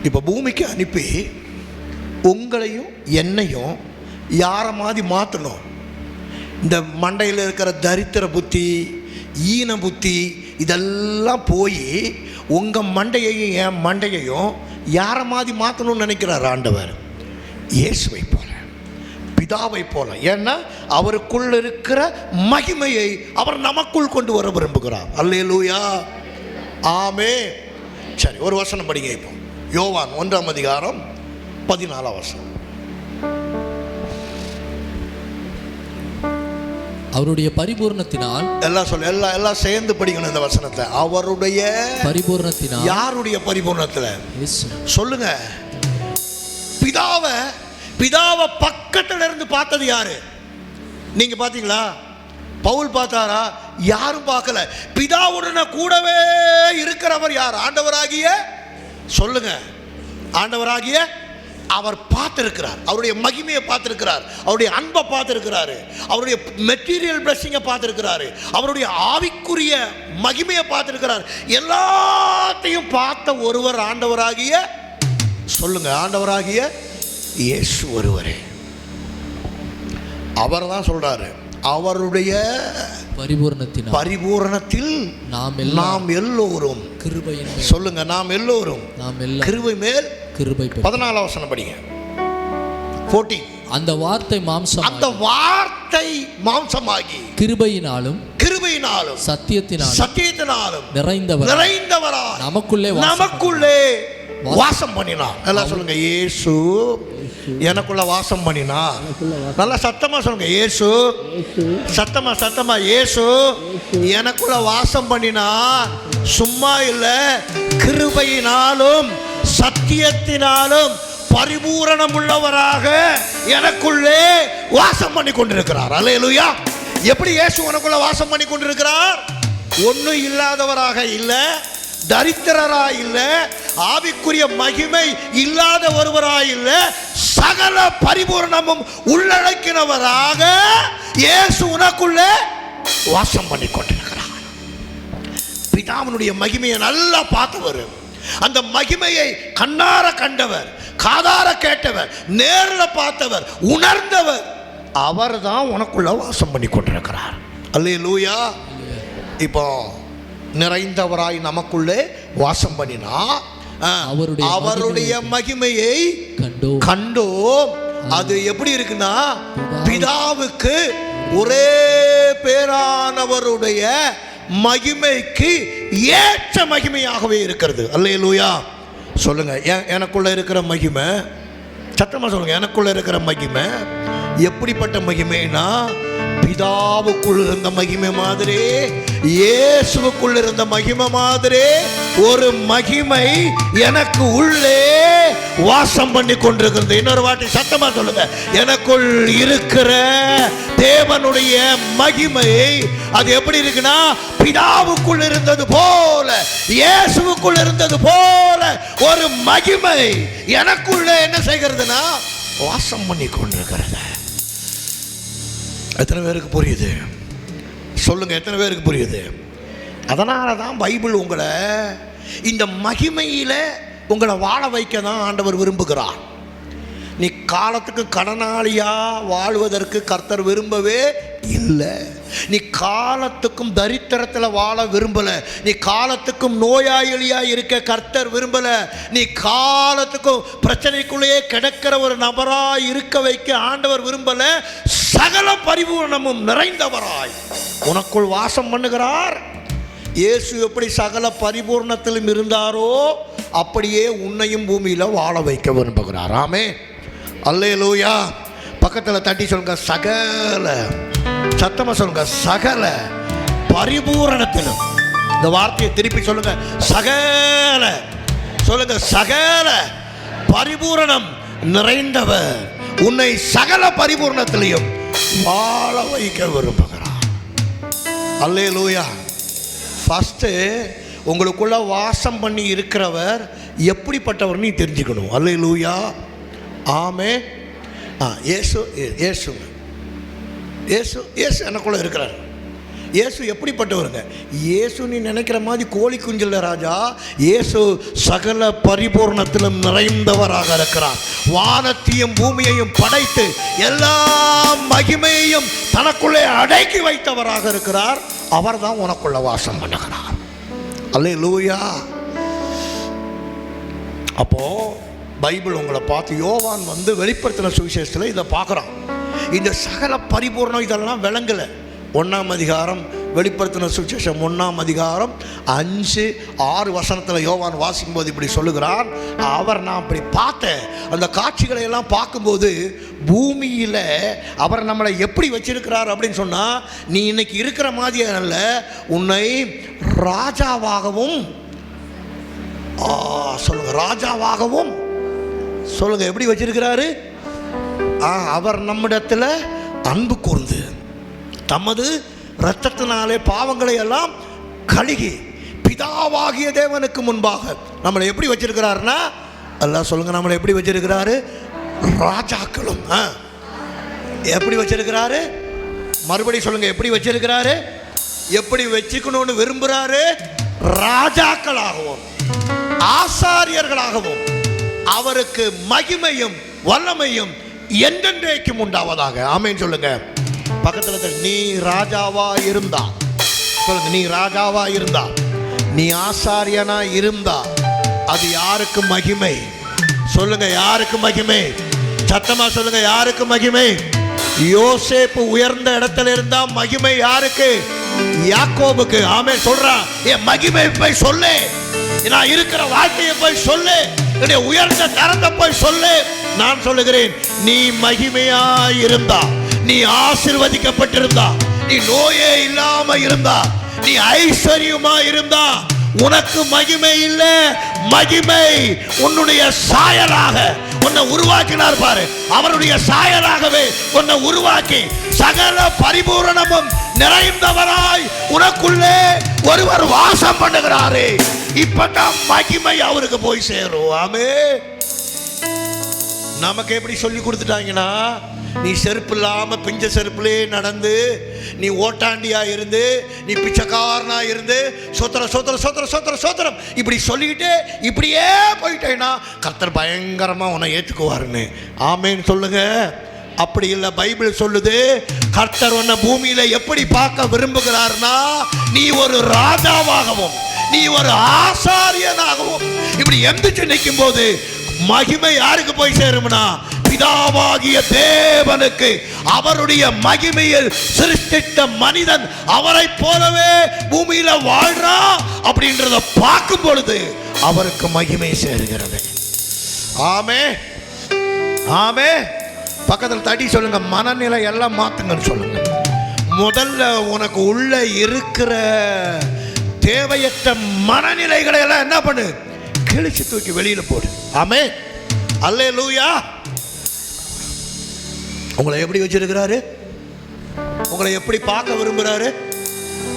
இப்ப பூமிக்கு அனுப்பி உங்களையும் என்னையும் யாரை மாதிரி மாற்றணும்? இந்த மண்டையில் இருக்கிற தரித்திர புத்தி, ஈன புத்தி, இதெல்லாம் போய் உங்கள் மண்டையையும் என் மண்டையையும் யாரை மாதிரி மாற்றணும்னு நினைக்கிறார் ஆண்டவர்? இயேசுவை போல, பிதாவை போல. ஏன்னா அவருக்குள் இருக்கிற மகிமையை அவர் நமக்குள் கொண்டு வர விரும்புகிறார். அல்லேலூயா, ஆமே. சரி, ஒரு வசனம் படிங்க. இப்போ யோவான் 1ஆம் அதிகாரம் 14ஆம் வசனம்.
அவருடைய பரிபூர்ணத்தினால்,
எல்லாம் சேர்ந்து படிக்கணும் இந்த வசனத்தை. அவருடைய பரிபூர்ணத்தினால். யாருடைய பரிபூர்ணத்தில் சொல்லுங்க? பிதாவை பக்கத்துல இருந்து பார்த்தது யாரு? நீங்க பாத்தீங்களா? பவுல் பார்த்தாரா? யாரும் பார்க்கல. பிதாவுடனே கூடவே இருக்கிறவர் யார்? ஆண்டவராகிய, சொல்லுங்க, ஆண்டவராகிய அவர் பார்த்திருக்கிறார். அவருடைய மகிமையை பார்த்திருக்கிறார், அவருடைய அன்பை பார்த்திருக்கிறாரு, அவருடைய மெட்டீரியல் பிளெஸிங்கை பார்த்திருக்கிறாரு, அவருடைய ஆவிக்குரிய மகிமையை பார்த்திருக்கிறார். எல்லாத்தையும் பார்த்த ஒருவர் ஆண்டவராகிய, சொல்லுங்க, ஆண்டவராகிய இயேசு ஒருவரே. அவர் தான் சொல்றாரு, அவருடைய பரிபூரணத்தில் நாம் எல்லோரும் கிருபையின், சொல்லுங்க, நாம் எல்லோரும் கிருபை மேல் கிருபை. 14ஆம் வசனம் படிங்க. 14. அந்த வார்த்தை மாம்சமாகி கிருபையினாலும் சத்தியத்தினாலும் நிறைந்தவரா நமக்குள்ளே வாசம் பண்ணினார். நல்லா சொல்லுங்க, இயேசு எனக்குள்ள வாசம் பண்ணினார். நல்லா சத்தமா சொல்லுங்க, இயேசு. சத்தமா இயேசு எனக்குள்ள வாசம் பண்ணினார். சும்மா இல்ல, கிருபையினாலும் சத்திய சத்தியத்தினாலும் பரிபூரணம் உள்ளவராக எனக்குள்ளே வாசம் பண்ணி கொண்டிருக்கிறார். அல்லேலூயா. எப்படி இயேசு உனக்குள்ள வாசம் பண்ணி கொண்டிருக்கிறார்? ஒன்றும் இல்லாதவராக இல்ல, தரித்திரராய் இல்ல, ஆவிக்குரிய மகிமை இல்லாத ஒருவராய் இல்ல, சகல பரிபூரணமும் உள்ளடக்கினவராக இயேசு உனக்குள்ளே வாசம் பண்ணி கொண்டிருக்கிறார். பிதாவினுடைய மகிமையை நல்லா பார்த்தவர், அந்த மகிமையை கண்ணார கண்டவர், காதார கேட்டவர், நேரில் பார்த்தவர், உணர்ந்தவர், அவர் தான் உனக்குள்ள வாசம் பண்ணி கொண்டிருக்கிறார். அல்லேலூயா. இப்போ நிறைந்தவராய் நமக்குள்ளே வாசம் பண்ணினா அவருடைய மகிமையை கண்டோம். அது எப்படி இருக்குன்னா, பிதாவுக்கு ஒரே பேரானவருடைய மகிமைக்கு ஏற்ற மகிமையாகவே இருக்கிறது. அல்லேலூயா. சொல்லுங்க, எனக்குள்ள இருக்கிற மகிமை, சத்தமா சொல்லுங்க, எனக்குள்ள இருக்கிற மகிமை எப்படிப்பட்ட மகிமைனா, பிதாவுக்குள் இருந்த மகிமை மாதிரி, இயேசுவுக்குள் இருந்த மகிமை மாதிரி ஒரு மகிமை எனக்கு உள்ளே வாசம் பண்ணி கொண்டிருக்கிறது. இன்னொரு வாட்டி சத்தமா சொல்லுங்க, எனக்குள் இருக்கிற தேவனுடைய மகிமை அது எப்படி இருக்குன்னா, பிதாவுக்குள் இருந்தது போல, இயேசுவுக்குள் இருந்தது போல ஒரு மகிமை எனக்குள்ளே என்ன செய்கிறதுனா வாசம் பண்ணி கொண்டிருக்கிறது. எத்தனை பேருக்கு புரியுது? சொல்லுங்க, எத்தனை பேருக்கு புரியுது? அதனால தான் பைபிள் உங்களை இந்த மகிமையில உங்களை வாழ வைக்க தான் ஆண்டவர் விரும்புகிறார். நீ காலத்துக்கு கடனாளியா வாழ்வதற்கு கர்த்தர் விரும்பவே இல்லை. நீ காலத்துக்கும் தரித்திரத்தில் வாழ விரும்பல. நீ காலத்துக்கும் நோயாளியா இருக்க கர்த்தர் விரும்பல. நீ காலத்துக்கும் பிரச்சனைக்குள்ளேயே கிடக்கிற ஒரு நபராய் இருக்க வைக்க ஆண்டவர் விரும்பல. சகல பரிபூரணமும் நிறைந்தவராய் உனக்குள் வாசம் பண்ணுகிறார். இயேசு எப்படி சகல பரிபூர்ணத்திலும் இருந்தாரோ அப்படியே உன்னையும் பூமியில வாழ வைக்க விரும்புகிறார். ஆமென். அல்லேலூயா. பக்கத்தில் தட்டி சொல்லுங்க, சகல. சத்தமா சொல்லுங்க, சகல பரிபூரணத்திலும். இந்த வார்த்தையை திருப்பி சொல்லுங்க, சகல. சொல்லுங்க, சகல பரிபூரணம் நிறைந்தவர் உன்னை சகல பரிபூரணத்திலையும் வாழ வைக்க விரும்புகிறார். அல்லேலூயா. ஃபர்ஸ்ட் உங்களுக்குள்ள வாசம் பண்ணி இருக்கிறவர் எப்படிப்பட்டவர் நீ தெரிஞ்சுக்கணும். அல்லேலூயா. ஆமே. இயேசு இயேசு இயேசு இயேசு எனக்குள்ள இருக்கிறார். இயேசு எப்படிப்பட்டவருங்க? இயேசு நீ நினைக்கிற மாதிரி கோழி குஞ்சில் ராஜா. இயேசு சகல பரிபூர்ணத்திலும் நிறைந்தவராக இருக்கிறார். வானத்தையும் பூமியையும் படைத்து எல்லா மகிமையையும் தனக்குள்ளே அடக்கி வைத்தவராக இருக்கிறார். அவர் தான் உனக்குள்ள வாசம் பண்ணுகிறார். அல்லேலூயா. அப்போ பைபிள் உங்களை பார்த்து யோவான் வெளிப்படுத்தின சுவிசேஷத்தில் இதை பார்க்குறான். இந்த சகல பரிபூர்ணம் இதெல்லாம் விளங்கலை. 1ஆம் அதிகாரம் வெளிப்படுத்தின சுவிசேஷம் 1ஆம் அதிகாரம் 5-6 வசனத்தில் யோவான் வாசிக்கும் போது இப்படி சொல்லுகிறான். நான் அப்படி பார்த்தேன். அந்த காட்சிகளை எல்லாம் பார்க்கும்போது பூமியில் அவர் நம்மளை எப்படி வச்சிருக்கிறார் அப்படின்னு சொன்னால், நீ இன்னைக்கு இருக்கிற மாதிரி அல்ல, உன்னை ராஜாவாகவும் சொல்லுங்க, ராஜாவாகவும் சொல்லுங்க எப்படி வச்சிருக்கிறாரு? அவர் நம்மிடத்தில் அன்பு கூர்ந்து தமது இரத்தத்தினாலே பாவங்களை எல்லாம் கழுகி பிதாவாகிய தேவனுக்கு முன்பாக நம்மளை எப்படி வச்சிருக்கிறாருன்னா, எல்லாம் சொல்லுங்க, நம்மளை எப்படி வச்சிருக்கிறாரு? ராஜாக்களும். எப்படி வச்சிருக்கிறாரு? மறுபடி சொல்லுங்க, எப்படி வச்சிருக்கிறாரு? எப்படி வச்சுக்கணும்னு விரும்புகிறாரு? ராஜாக்களாகவும் ஆசாரியர்களாகவும் அவருக்கு மகிமையும் வல்லமையும் என்றென்றைக்கும் உண்டாவதாக. ஆமென் சொல்லுங்க. பக்கத்தில் நீ ராஜாவா இருந்தா சொல்லுங்க, நீ ராஜாவா இருந்தா, நீ ஆசாரியனா இருந்தா அது யாருக்கு மகிமை? சொல்லுங்க, யாருக்கு மகிமை? சத்தமா சொல்லுங்க, யாருக்கு மகிமை? யோசேப்பு உயர்ந்த இடத்துல இருந்தா மகிமை யாருக்கு? யாக்கோபுக்கு. ஆமென் சொல்றான், என் மகிமை போய் சொல்லு, நான் இருக்கிற வாழ்க்கையை போய் சொல்லு, என்னுடைய உயர்ந்த தரத்தை போய் சொல்லு. நான் சொல்லுகிறேன், நீ மகிமையா இருந்தா, நீ ஆசீர்வதிக்கப்பட்டிருந்தா, நீ நோயே இல்லாம இருந்தா, நீ ஐஸ்வர்யமா இருந்தா, உனக்கு மகிமை இல்லை, மகிமை உன்னுடைய சாயலாக உன்னை உருவாக்கினார் பாரு. அவருடைய சாயலாகவே உன்னை உருவாக்கி சகல பரிபூரணமும் நிறைந்தவராய் உனக்குள்ளே ஒருவர் வாசம் பண்ணுகிறாரே. இப்பதான் மகிமை அவருக்கு போய் சேரும். ஆமென். நமக்கு எப்படி சொல்லி கொடுத்துட்டாங்கன்னா, நீ செருப்பு இல்லாம பிஞ்ச செருப்புலே நடந்து, நீ ஓட்டாண்டியா இருந்து, நீ பிச்சைக்காரனா இருந்து, சோத்திர சோத்திர சோத்திர சோத்திர சோத்திரம் இப்படி சொல்லிக்கிட்டு இப்படியே போயிட்டேன்னா கர்த்தர் பயங்கரமா உன்னை ஏத்துக்குவாருன்னு. ஆமேன்னு சொல்லுங்க. அப்படி இல்லை. பைபிள் சொல்லுது, கர்த்தர் உன்னை பூமியில எப்படி பார்க்க விரும்புகிறார்னா, நீ ஒரு ராஜாவாகவும் நீ ஒரு ஆசாரியனாகவும் இப்படி எந்திரிச்சு நிற்கும் போது மகிமை யாருக்கு போய் சேரும்னா, பிதாவாகிய தேவனுக்கு. அவருடைய மகிமையில் சிருஷ்டித்த மனிதன் அவரை போலவே பூமியில வாழ்றா அப்படின்றத பார்க்கும் பொழுது அவருக்கு மகிமை சேருகிறது. ஆமே ஆமே. பக்கத்தில் தட்டி சொல்லுங்க, மனநிலை எல்லாம் மாத்துங்கன்னு சொல்லுங்க. முதல்ல உனக்கு உள்ள இருக்கிற தேவையற்ற மனநிலைகளை எல்லாம் என்ன பண்ணு, கிழிச்சு தூக்கி வெளியில போடு. ஆமே. அல்லேலூயா. உங்களை எப்படி வச்சிருக்கிறாரு? உங்களை எப்படி பார்க்க விரும்புகிறாரு?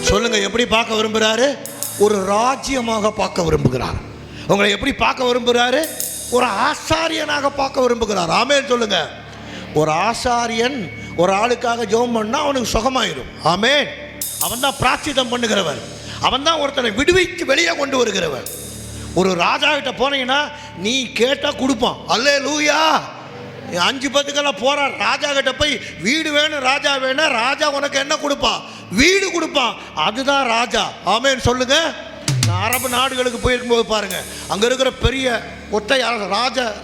சொல்லுங்க, எப்படி பார்க்க விரும்புகிறாரு? ஒரு ராஜ்யமாக பார்க்க விரும்புகிறார். உங்களை எப்படி பார்க்க விரும்புகிறாரு? ஒரு ஆசாரியனாக பார்க்க விரும்புகிறார். ஆமென் சொல்லுங்க. ஒரு ஆசாரியன் ஒரு ஆளுக்காக ஜெபம் பண்ணா அவனுக்கு சுகமாயிடும். ஆமென். அவன் தான் பிராச்சிதம் பண்ணுகிறவன். அவன் தான் ஒருத்தனை விடுவித்து வெளியே கொண்டு வருகிறவன். ஒரு ராஜா கிட்ட போனீங்கன்னா நீ கேட்டா கொடுப்பான். அல்லேலூயா. 5-10 போற ராஜா கிட்ட போய் வீடு வேணும், ராஜா வேணும், ராஜா உனக்கு என்ன கொடுப்பான்? வீடு கொடுப்பான். அதுதான் ராஜா. ஆமென் சொல்லுங்க. நான் அரபு நாடுகளுக்கு போயிருக்கும்போது பாருங்க, அங்க இருக்கிற பெரிய ஒற்றை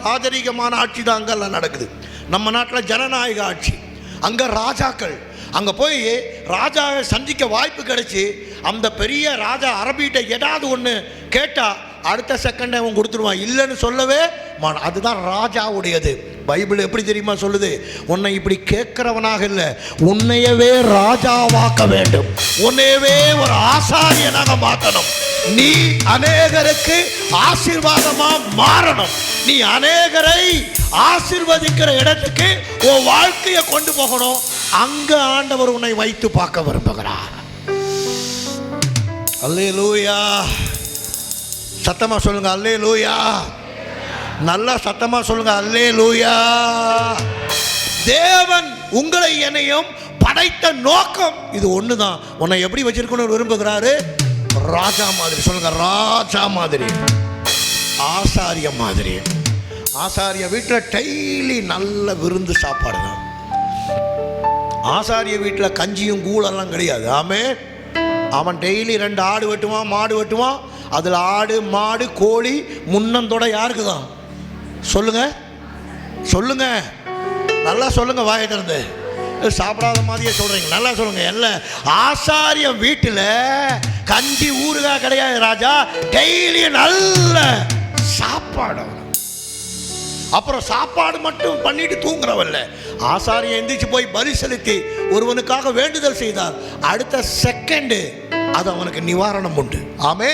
ராஜரீகமான ஆட்சி தான் அங்கெல்லாம் நடக்குது. நம்ம நாட்டில் ஜனநாயக ஆட்சி, அங்க ராஜாக்கள். அங்க போய் ராஜாவை சந்திக்க வாய்ப்பு கிடைச்சி அந்த பெரிய ராஜா அரபிகிட்ட ஏதாவது ஒன்று கேட்டா அடுத்த செகண்ட் அவன் கொடுத்துருவான். இல்லைன்னு சொல்லவே அதுதான் ராஜாவுடையது. பைபிள் எப்படி தெரியுமா சொல்லுது? உன்னை இப்படி கேட்கிறவனாக இல்லை, உன்னையவே ராஜாவாக்க வேண்டும், உன்னையவே ஒரு ஆசாரியனாக மாற்றணும். நீ அநேகருக்கு ஆசீர்வாதமா மாறணும். நீ அநேகரை ஆசீர்வதிக்கிற இடத்துக்கு உன் வாழ்க்கையை கொண்டு போகணும். அங்க ஆண்டவர் உன்னை வைத்து பார்க்க விரும்புகிறார். அல்லேலூயா. சத்தமா சொல்லுங்க அல்லேலூயா. நல்லா சத்தமா சொல்லுங்க அல்லேலூயா. தேவன் உங்களை என்னையும் படைத்த நோக்கம் இது ஒண்ணுதான். உன்னை எப்படி வச்சிருக்கணும்னு விரும்புகிறாரு? ராஜா மாதிரி. சொல்லுங்க, ராஜா மாதிரி, ஆசாரிய மாதிரி. ஆசாரிய வீட்டில் டெய்லி நல்ல விருந்து சாப்பாடு தான். ஆசாரிய வீட்டில் கஞ்சியும் கூழெல்லாம் கிடையாது. ஆமே. அவன் டெய்லி 2 ஆடு வெட்டுவான், மாடு வெட்டுவான். அதில் ஆடு மாடு கோழி முன்னந்தோட யாருக்கு தான்? சொல்லுங்க சொல்லுங்க, நல்லா சொல்லுங்க, வாயை திறந்து. சாப்பிடாத மாதிரியே சொல்றீங்க. நல்லா சொல்லுங்க. எல்லாம் ஆசாரிய வீட்டில் கஞ்சி ஊறுகாய் கிடையாது ராஜா. டெய்லி நல்ல சாப்பாடு. அப்புறம் சாப்பாடு மட்டும் பண்ணிட்டு தூங்குறவல்ல. ஆசாரியை எந்திரிச்சு போய் பலி செலுத்தி ஒருவனுக்காக வேண்டுதல் செய்தார். அடுத்த செகண்ட் அது அவனுக்கு நிவாரணம் உண்டு. ஆமே.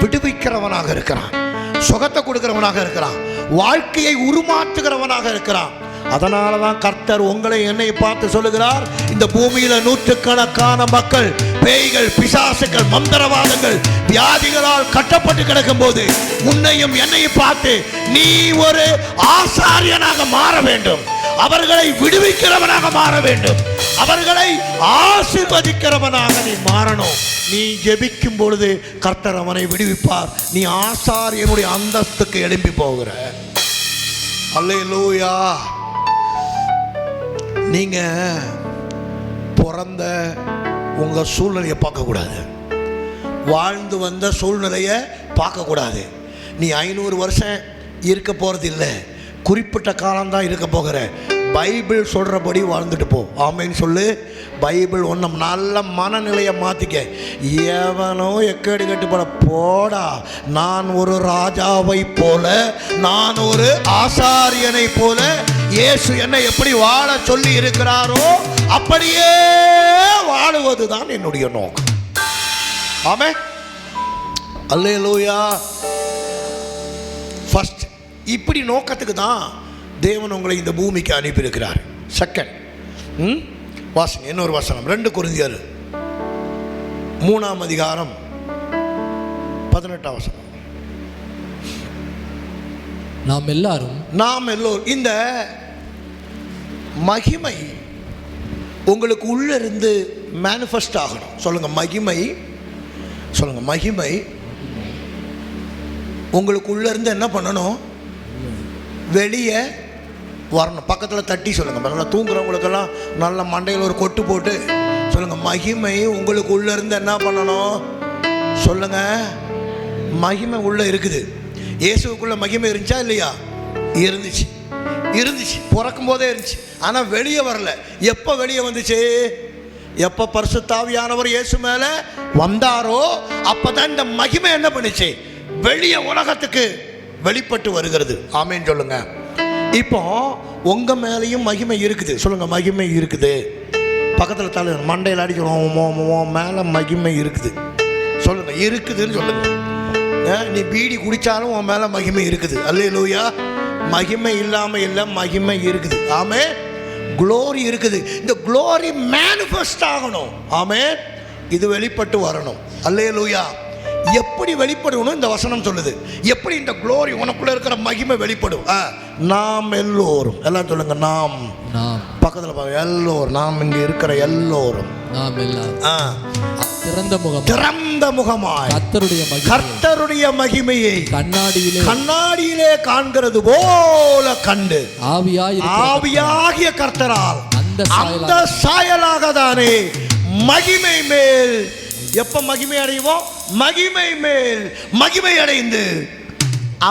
விடுவிக்கிறவனாக இருக்கிறான், சுகத்தை கொடுக்கிறவனாக இருக்கிறான், வாழ்க்கையை உருமாற்றுகிறவனாக இருக்கிறான். அதனால தான் கர்த்தர் உங்களை என்னை பார்த்து சொல்லுகிறார், இந்த பூமியில நூற்றுக்கணக்கான மக்கள் பேய்கள், பிசாசுகள், மந்திரவாதங்கள், வியாதிகளால் கட்டப்பட்டு கிடக்கும் போது உன்னையும் என்னையும் பார்த்து நீ ஒரு ஆசாரியனாக மாற வேண்டும், அவர்களை விடுவிக்கிறவனாக மாற வேண்டும், அவர்களை ஆசீர்வதிக்கிறவனாக நீ மாறணும். நீ ஜெபிக்கும் பொழுது கர்த்தர் அவனை விடுவிப்பார். நீ ஆசாரியனுடைய அந்தஸ்துக்கு எழும்பி போகிற. அல்லேலூயா. நீங்க பிறந்த உங்க சூழ்நிலையை பார்க்கக்கூடாது, வாழ்ந்து வந்த சூழ்நிலையை பார்க்கக்கூடாது. நீ 500 வருஷம் இருக்க போறது இல்லை, குறிப்பிட்ட காலம்தான் இருக்க போகிற. பைபிள் சொல்றபடி வாழ்ந்துட்டு போ. ஆமேன்னு சொல்லு. பைபிள் ஒன்றும் நல்ல மனநிலையை மாற்றிக்க. எவனோ எக்கேடு கட்டுப்பட போடா. நான் ஒரு ராஜாவை போல, நான் ஒரு ஆசாரியனை போல இயேசு என்னை எப்படி வாழ சொல்லி இருக்கிறாரோ அப்படியே வாழுவதுதான் என்னுடைய நோக்கம். ஆமே. அல்லேலூயா. ஃபர்ஸ்ட். இப்படி நோக்கத்துக்கு தான் தேவன் உங்களை இந்த பூமிக்கு அனுப்பியிருக்கிறார். செகண்ட், வாசனம் இன்னொரு வசனம் 2 கொரிந்தியர் 3ஆம் அதிகாரம் 18ஆம் வசனம்.
நாம் எல்லோரும்
இந்த மகிமை உங்களுக்கு உள்ள இருந்து மேனிஃபெஸ்ட் ஆகணும். சொல்லுங்க மகிமை. சொல்லுங்க மகிமை உங்களுக்கு உள்ள இருந்து என்ன பண்ணணும்? வெளியே வரணும். பக்கத்தில் தட்டி சொல்லுங்க. நல்லா தூங்குறவங்களுக்கெல்லாம் நல்ல மண்டையில் ஒரு கொட்டு போட்டு சொல்லுங்க மகிமை உங்களுக்கு உள்ள இருந்து என்ன பண்ணணும்? சொல்லுங்க மகிமை உள்ள இருக்குது. இயேசுக்குள்ள மகிமை இருந்துச்சா இல்லையா? இருந்துச்சு. பிறக்கும் போதே இருந்துச்சு. ஆனால் வெளியே வரல. எப்போ வெளியே வந்துச்சு? எப்போ பரிசுத்த ஆவியானவர் இயேசு மேலே வந்தாரோ அப்பதான் இந்த மகிமை என்ன பண்ணுச்சு? வெளியே உலகத்துக்கு வெளிப்பட்டு வருகிறது. ஆமேன்னு சொல்லுங்க. இப்போ உங்க மேலேயும் மகிமை இருக்குது. சொல்லுங்க மகிமை இருக்குது. பக்கத்தில் தலை மண்டையில் அடிக்கிறோம், மேலே மகிமை இருக்குது. சொல்லுங்க இருக்குதுன்னு சொல்லுங்க. நீ பீடி குடித்தாலும் உன் மேலே மகிமை இருக்குது. அல்லேலூயா. மகிமை இல்லாமல் இல்லை, மகிமை இருக்குது. ஆமே. குளோரி இருக்குது. இந்த குளோரி மேனிஃபெஸ்ட் ஆகணும். ஆமே. இது வெளிப்பட்டு வரணும். அல்லேலூயா. எப்படி வெளிப்படணும்? இந்த வசனம் சொல்லுது. எப்படி இந்த குளோரி உனக்குள்ள இருக்கிற மகிமை வெளிப்படும்? நாம் எல்லோரும், எல்லாம் சொல்லுங்க நாம். பக்கத்தில் பாருங்க, எல்லோரும். நாம் இங்கே இருக்கிற எல்லோரும் நாம் எல்லாம் திறந்த முகமாய் கர்த்தருடைய மகிமையை கண்ணாடியிலே காண்கிறது போல கண்டு ஆவியாகிய கர்த்தரால் அந்த சாயலாக தானே மகிமை மேல். எப்ப மகிமை அடைவோம்? மகிமை மேல் மகிமை அடைந்து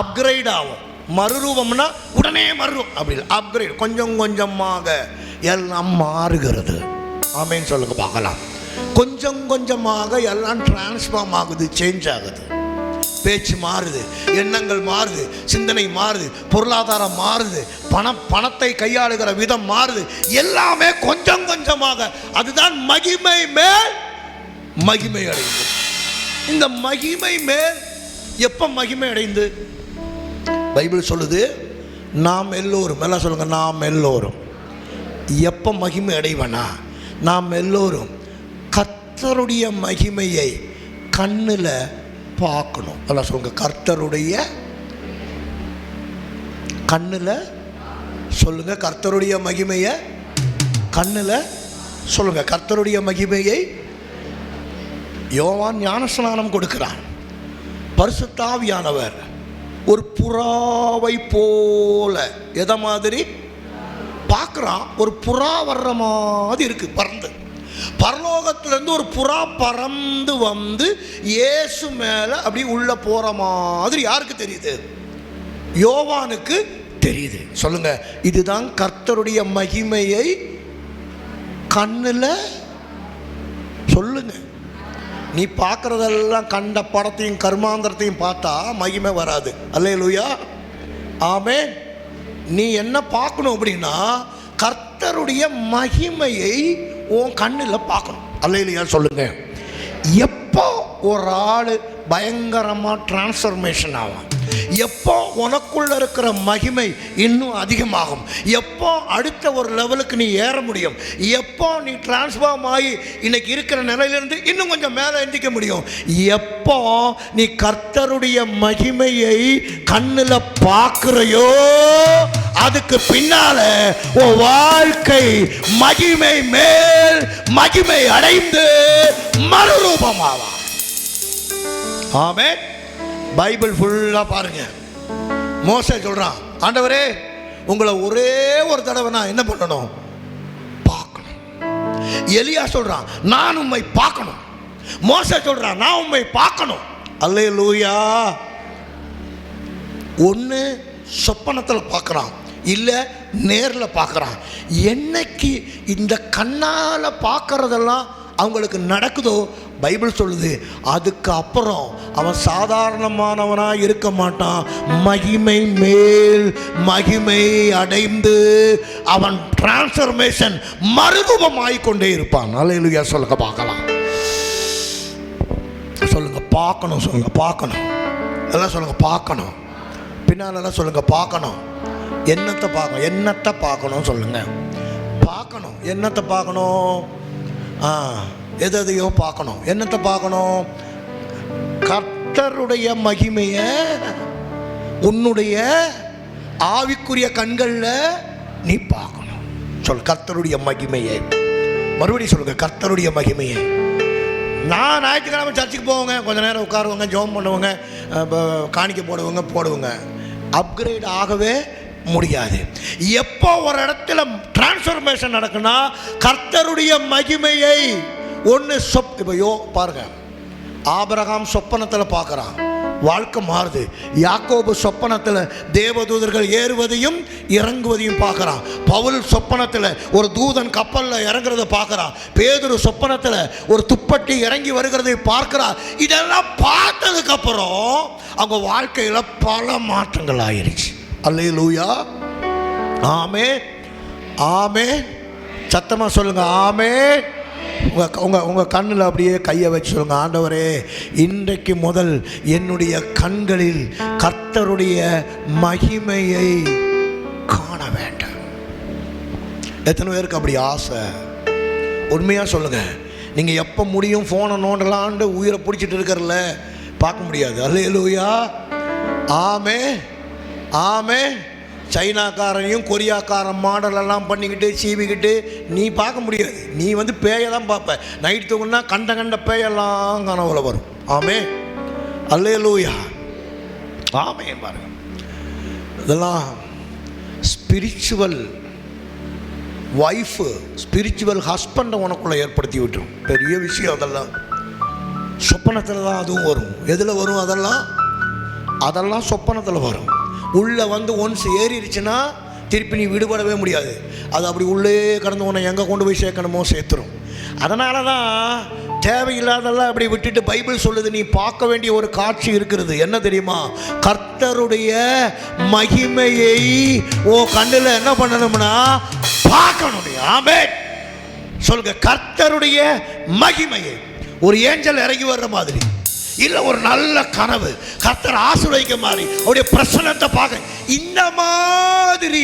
அப்கிரேட் ஆகும். மறுரூபம்னா உடனே மறுரூபம் அப்படி இல்லை. அப்கிரேட் கொஞ்சம் கொஞ்சமாக எல்லாம் மாறுகிறது. ஆமேன்னு சொல்லுங்க பார்க்கலாம். கொஞ்சம் கொஞ்சமாக எல்லாம் டிரான்ஸ்ஃபார்ம் ஆகுது, சேஞ்ச் ஆகுது. பேச்சு மாறுது, எண்ணங்கள் மாறுது, சிந்தனை மாறுது, பொருளாதாரம் மாறுது, பணத்தை கையாளுகிற விதம் மாறுது. எல்லாமே கொஞ்சம் கொஞ்சமாக. அதுதான் மகிமை மேல் மகிமை அடைந்து. இந்த மகிமை மேல் எப்ப மகிமை அடைந்து? பைபிள் சொல்லுது நாம் எல்லோரும். எல்லாம் சொல்லுங்க நாம் எல்லோரும். எப்ப மகிமை அடைவனா? நாம் எல்லோரும் கர்த்தருடைய மகிமையை கண்ணில் பார்க்கணும். எல்லாம் சொல்லுங்க கர்த்தருடைய கண்ணில். சொல்லுங்க கர்த்தருடைய மகிமையை கண்ணில். சொல்லுங்க கர்த்தருடைய மகிமையை. யோவான் ஞானஸ்நானம் கொடுக்கிறான். பரிசுத்த ஆவியானவர் ஒரு புறாவை போல எதை மாதிரி பார்க்குறான்? ஒரு புறா வர்ற மாதிரி இருக்கு. பறந்து பரலோகத்திலிருந்து ஒரு புறா பறந்து வந்து இயேசு மேலே அப்படி உள்ள போற மாதிரி யாருக்கு தெரியுது? யோவானுக்கு தெரியுது. சொல்லுங்க இதுதான் கர்த்தருடைய மகிமையை கண்ணில். சொல்லுங்க. நீ பார்க்குறதெல்லாம் கண்ட படத்தையும் கர்மாந்திரத்தையும் பார்த்தா மகிமை வராது. அல்லேலூயா. ஆமே. நீ என்ன பார்க்கணும் அப்படின்னா கர்த்தருடைய மகிமையை உன் கண்ணில் பார்க்கணும். அல்லேலூயா. சொல்லுங்க. எப்போ ஒரு ஆள் பயங்கரமாக டிரான்ஸ்ஃபர்மேஷன் ஆகும்? எப்போ உனக்குள்ள இருக்கிற மகிமை இன்னும் அதிகமாகும்? எப்போ அடுத்த ஒரு லெவலுக்கு நீ ஏற முடியும்? எப்போ நீ டிரான்ஸ்ஃபார்ம் ஆகி இன்னைக்கு இருக்கிற நிலையிலிருந்து இன்னும் கொஞ்சம் மேலே எந்திக்க முடியும்? எப்போ நீ கர்த்தருடைய மகிமையை கண்ணில் பார்க்கிறையோ அதுக்கு பின்னால உன் வாழ்க்கை மகிமை மேல் மகிமை அடைந்து மறுரூபமாவா. ஆமென். பைபிள் ஃபுல்லாக பாருங்க. மோசே சொல்றான், ஆண்டவரே உங்களை ஒரே ஒரு தடவை நான் என்ன பண்ணணும்? பார்க்கணும். எலியா சொல்றான், நான் உம்மை பார்க்கணும். மோசே சொல்றான், நான் உம்மை பார்க்கணும். அல்லேலூயா. ஒன்று சொப்பனத்தில் பார்க்குறான், இல்லை நேரில் பார்க்குறான். என்னைக்கு இந்த கண்ணால் பார்க்கறதெல்லாம் அவங்களுக்கு நடக்குதோ பைபிள் சொல்லுது அதுக்கு அப்புறம் அவன் சாதாரணமானவனாக இருக்க மாட்டான். மகிமை மேல் மகிமை அடைந்து அவன் டிரான்ஸ்ஃபர்மேஷன் மறுரூபமாகிக்கொண்டே இருப்பான். அல்லேலூயா. சொல்லுங்க பார்க்கலாம். சொல்லுங்க பார்க்கணும். சொல்லுங்க பார்க்கணும். எல்லாம் சொல்லுங்க பார்க்கணும். பின்னாலெல்லாம் சொல்லுங்கள், பார்க்கணும். என்னத்தை பார்க்கணும்? என்னத்தை பார்க்கணும் சொல்லுங்கள். பார்க்கணும். என்னத்தை பார்க்கணும்? எதையோ பார்க்கணும். என்னத்தை பார்க்கணும்? கர்த்தருடைய மகிமையை உன்னுடைய ஆவிக்குரிய கண்களில் நீ பார்க்கணும். சொல், கர்த்தருடைய மகிமையை. மறுபடியும் சொல்லுங்க, கர்த்தருடைய மகிமையை. நான் ஞாயிற்றுக்கிழமை சர்ச்சுக்கு போவாங்க, கொஞ்சம் நேரம் உட்காருவாங்க, ஜெபம் பண்ணுவாங்க, காணிக்க போடுவாங்க. அப்கிரேட் ஆகவே முடியாது. எப்போ ஒரு இடத்துல டிரான்ஸ்ஃபர்மேஷன் நடக்குன்னா கர்த்தருடைய மகிமையை ஒன்று இப்போ பாருங்க, ஆபிரகாம் சொப்பனத்தில் பார்க்குறான், வாழ்க்கை மாறுது. யாக்கோபு சொப்பனத்தில் தேவதூதர்கள் ஏறுவதையும் இறங்குவதையும் பார்க்குறான். பவுல் சொப்பனத்தில் ஒரு தூதன் கப்பலில் இறங்குறத பார்க்குறான். பேதுரு சொப்பனத்தில் ஒரு துப்பட்டி இறங்கி வருகிறதை பார்க்குறான். இதெல்லாம் பார்த்ததுக்கப்புறம் அவங்க வாழ்க்கையில் பல மாற்றங்கள் ஆயிடுச்சு. அல்லேலூயா, ஆமென், ஆமென். சத்தமாக சொல்லுங்கள், ஆமென். உங்கள் கண்ணில் அப்படியே கையை வச்சு சொல்லுங்கள், ஆண்டவரே, இன்றைக்கு முதல் என்னுடைய கண்களில் கர்த்தருடைய மகிமையை காண வேண்டும். எத்தனை பேருக்கு அப்படி ஆசை? உண்மையாக சொல்லுங்கள். நீங்கள் எப்போ முடியும் ஃபோனை நோண்டலான்ட்டு உயிரை பிடிச்சிட்டு இருக்கிறல பார்க்க முடியாது. அல்லேலூயா, ஆமென், ஆமென். சைனாக்காரனையும் கொரியாக்காரன் மாடலெல்லாம் பண்ணிக்கிட்டு சீவிக்கிட்டு நீ பார்க்க முடியாது. நீ பேயை தான் பார்ப்ப. நைட் தூங்குனா கண்ட பேயெல்லாம் கனவுல வரும். ஆமென், அல்லேலூயா, ஆமென். பாருங்க, இதெல்லாம் ஸ்பிரிச்சுவல் ஒய்ஃபு, ஸ்பிரிச்சுவல் ஹஸ்பண்டை உனக்குள்ளே ஏற்படுத்தி விட்டுரும். பெரிய விஷயம். அதெல்லாம் சொப்பனத்தில் தான் அதுவும் வரும். எதில் வரும்? அதெல்லாம் சொப்பனத்தில் வரும். உள்ளே ஒன்ஸ் ஏறிடுச்சுன்னா திருப்பி நீ விடுபடவே முடியாது. அது அப்படி உள்ளே கடந்து உன்னை எங்கே கொண்டு போய் சேர்க்கணுமோ சேர்த்துரும். அதனால தான் தேவையில்லாதெல்லாம் அப்படி விட்டுட்டு பைபிள் சொல்லுது, நீ பார்க்க வேண்டிய ஒரு காட்சி இருக்கிறது. என்ன தெரியுமா? கர்த்தருடைய மகிமையை ஓ கண்ணில் என்ன பண்ணணும்னா பார்க்கணும். ஆமென் சொல்லுங்க, கர்த்தருடைய மகிமையை. ஒரு ஏஞ்சல் இறங்கி வர்ற மாதிரி, இல்லை ஒரு நல்ல கனவு, கர்த்தர் ஆசீர்வதிக்க மாதிரி, அவருடைய பிரசன்னத்தை பார்க்க. இந்த மாதிரி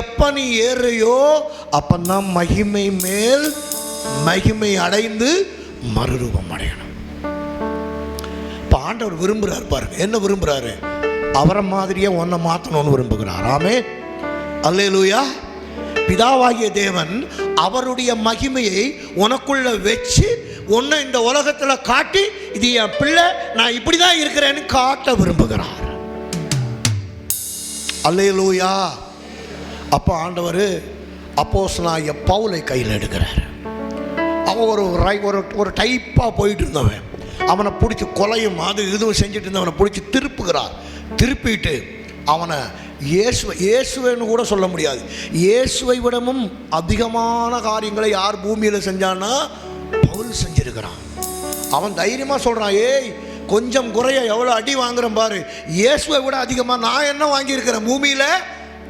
எப்போ நீ ஏறையோ அப்பந்தான் மகிமை மேல் மகிமை அடைந்து மறுரூபம் அடையணும். இப்போ ஆண்டவர் விரும்புகிறார் பாருங்க. என்ன விரும்புகிறாரு? அவரை மாதிரியே உன்னை மாற்றணும்னு விரும்புகிறார். ஆமென், அல்லேலூயா. பிதாவாகிய தேவன் அவருடைய மகிமையை உனக்குள்ள வச்சு உன்னை இந்த உலகத்தில் காட்டி, இது என் பிள்ளை, நான் இப்படி தான் இருக்கிறேன்னு காட்ட விரும்புகிறார். அல்லேலூயா. அப்போ ஆண்டவர் அப்போஸ்தலனாகிய பவுலை கையில் எடுக்கிறார். அவன் ஒரு டைப்பாக போயிட்டு இருந்தவன். அவனை பிடிச்சி கொலையும் அது இதுவும் செஞ்சுட்டு இருந்தவனை பிடிச்சி திருப்புகிறார். திருப்பிட்டு அவனை இயேசுவைன்னு கூட சொல்ல முடியாது, இயேசுவை விடமும் அதிகமான காரியங்களை யார் பூமியில் செஞ்சான்னா பவுல் செஞ்சிருக்கிறான். அவன் தைரியமாக சொல்கிறான், ஏய் கொஞ்சம் குறைய எவ்வளோ அடி வாங்குறேன் பாரு, இயேசுவை விட அதிகமாக நான் என்ன வாங்கியிருக்கிறேன், பூமியில்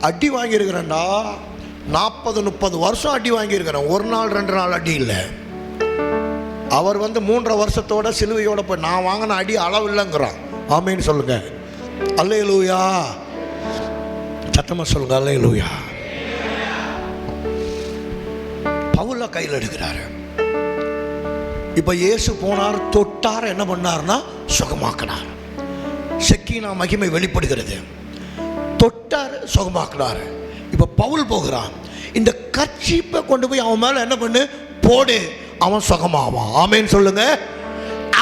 அடி வாங்கியிருக்கிறேன்டா. 40-30 வருஷம் அடி வாங்கியிருக்கிறேன். ஒரு நாள் 2 நாள் அடி இல்லை. அவர் 3.5 வருஷத்தோட சிலுவையோட போய் நான் வாங்கின அடி அளவு இல்லைங்கிறான். ஆமேன்னு சொல்லுங்க, அல்லேலூயா. சத்தமாக சொல்லுங்க, அல்லேலூயா. பவுல கையில் எடுக்கிறாரு. இப்போ இயேசு போனார், தொட்டார், என்ன பண்ணார்னா சுகமாக்கினார். ஷெக்கீனா மகிமை வெளிப்படுகிறது. தொட்டார், சுகமாக்கினார். இப்போ பவுல் போகிறான், இந்த கர்ச்சீப்பை கொண்டு போய் அவன் மேலே என்ன பண்ணு, போடு, அவன் சுகமாவான். ஆமேன்னு சொல்லுங்க.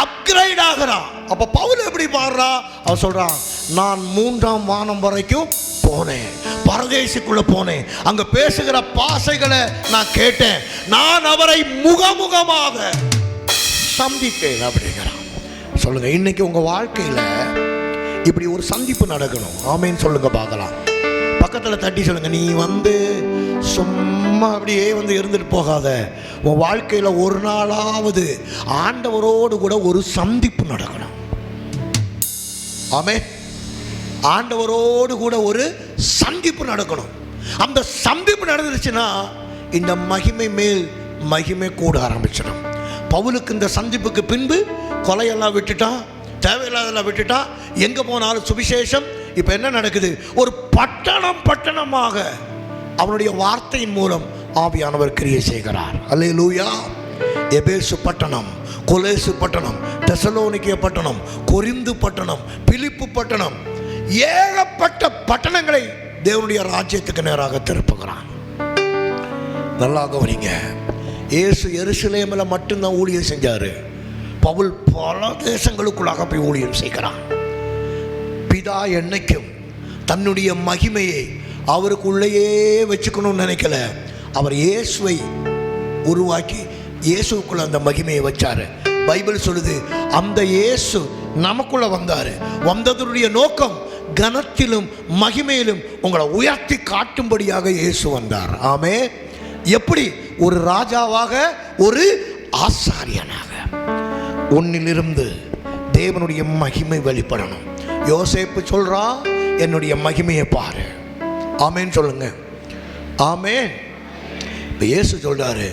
அப்கிரேட் ஆகிறான். அப்போ பவுல் எப்படி பாடுறா? அவன் சொல்றான், நான் 3ஆம் வானம் வரைக்கும் போனேன், பரதேசிக்குள்ள போனேன், அங்க பேசுகிற பாசைகளை நான் கேட்டேன், நான் அவரை முகமுகமாக சந்தித்தேன் அப்படிங்கிறான். சொல்லுங்க, இன்னைக்கு உங்க வாழ்க்கையில இப்படி ஒரு சந்திப்பு நடக்கணும். ஆமேன்னு சொல்லுங்க பார்க்கலாம். பக்கத்தில் தட்டி சொல்லுங்க, நீ சும்மா அப்படியே இருந்துட்டு போகாத. உன் வாழ்க்கையில் ஒரு நாளாவது ஆண்டவரோடு கூட ஒரு சந்திப்பு நடக்கணும். ஆமே, ஆண்டவரோடு கூட ஒரு சந்திப்பு நடக்கணும். அந்த சந்திப்பு நடந்துருச்சுன்னா இந்த மகிமை மேல் மகிமை கூட ஆரம்பிச்சிடும். பவுலுக்கு இந்த சந்திப்புக்கு பின்பு கொலையெல்லாம் விட்டுட்டான், தேவையில்லாதெல்லாம் விட்டுட்டான். எங்கே போனாலும் சுவிசேஷம், இப்போ என்ன நடக்குது? ஒரு பட்டணமாக அவனுடைய வார்த்தையின் மூலம் ஆவியானவர் கிரியை செய்கிறார். அல்லேலூயா. எபேசு பட்டணம், கொலேசு பட்டணம், தெசலோனிக்கே பட்டணம், கொரிந்து பட்டணம், பிலிப்பு பட்டணம், ஏகப்பட்ட பட்டணங்களை தேவனுடைய ராஜ்யத்துக்கு நேராக திருப்புகிறான். நல்லா கவனிங்க. இயேசு எருசலேமில் மட்டும்தான் ஊழியம் செஞ்சார். பவுல் பல தேசங்களுக்குள்ளாக போய் ஊழியம் செய்கிறான். பிதா என்னைக்கும் தன்னுடைய மகிமையை அவருக்குள்ளேயே வச்சுக்கணும்னு நினைக்கல. அவர் இயேசுவை உருவாக்கி இயேசுக்குள்ள அந்த மகிமையை வச்சாரு. பைபிள் சொல்லுது, அந்த இயேசு நமக்குள்ள வந்தாரு. வந்ததனுடைய நோக்கம் கனத்திலும் மகிமையிலும் உங்களை உயர்த்தி காட்டும்படியாக இயேசு வந்தார். ஆமே. எப்படி? ஒரு ராஜாவாக, ஒரு ஆசாரியனாக. உன்னிலிருந்து தேவனுடைய மகிமை வெளிப்படணும். யோசேப்பு சொல்றா, என்னுடைய மகிமையை பாரு. ஆமேன்னு சொல்லுங்க. ஆமேன். இப்போ இயேசு சொல்றாரு,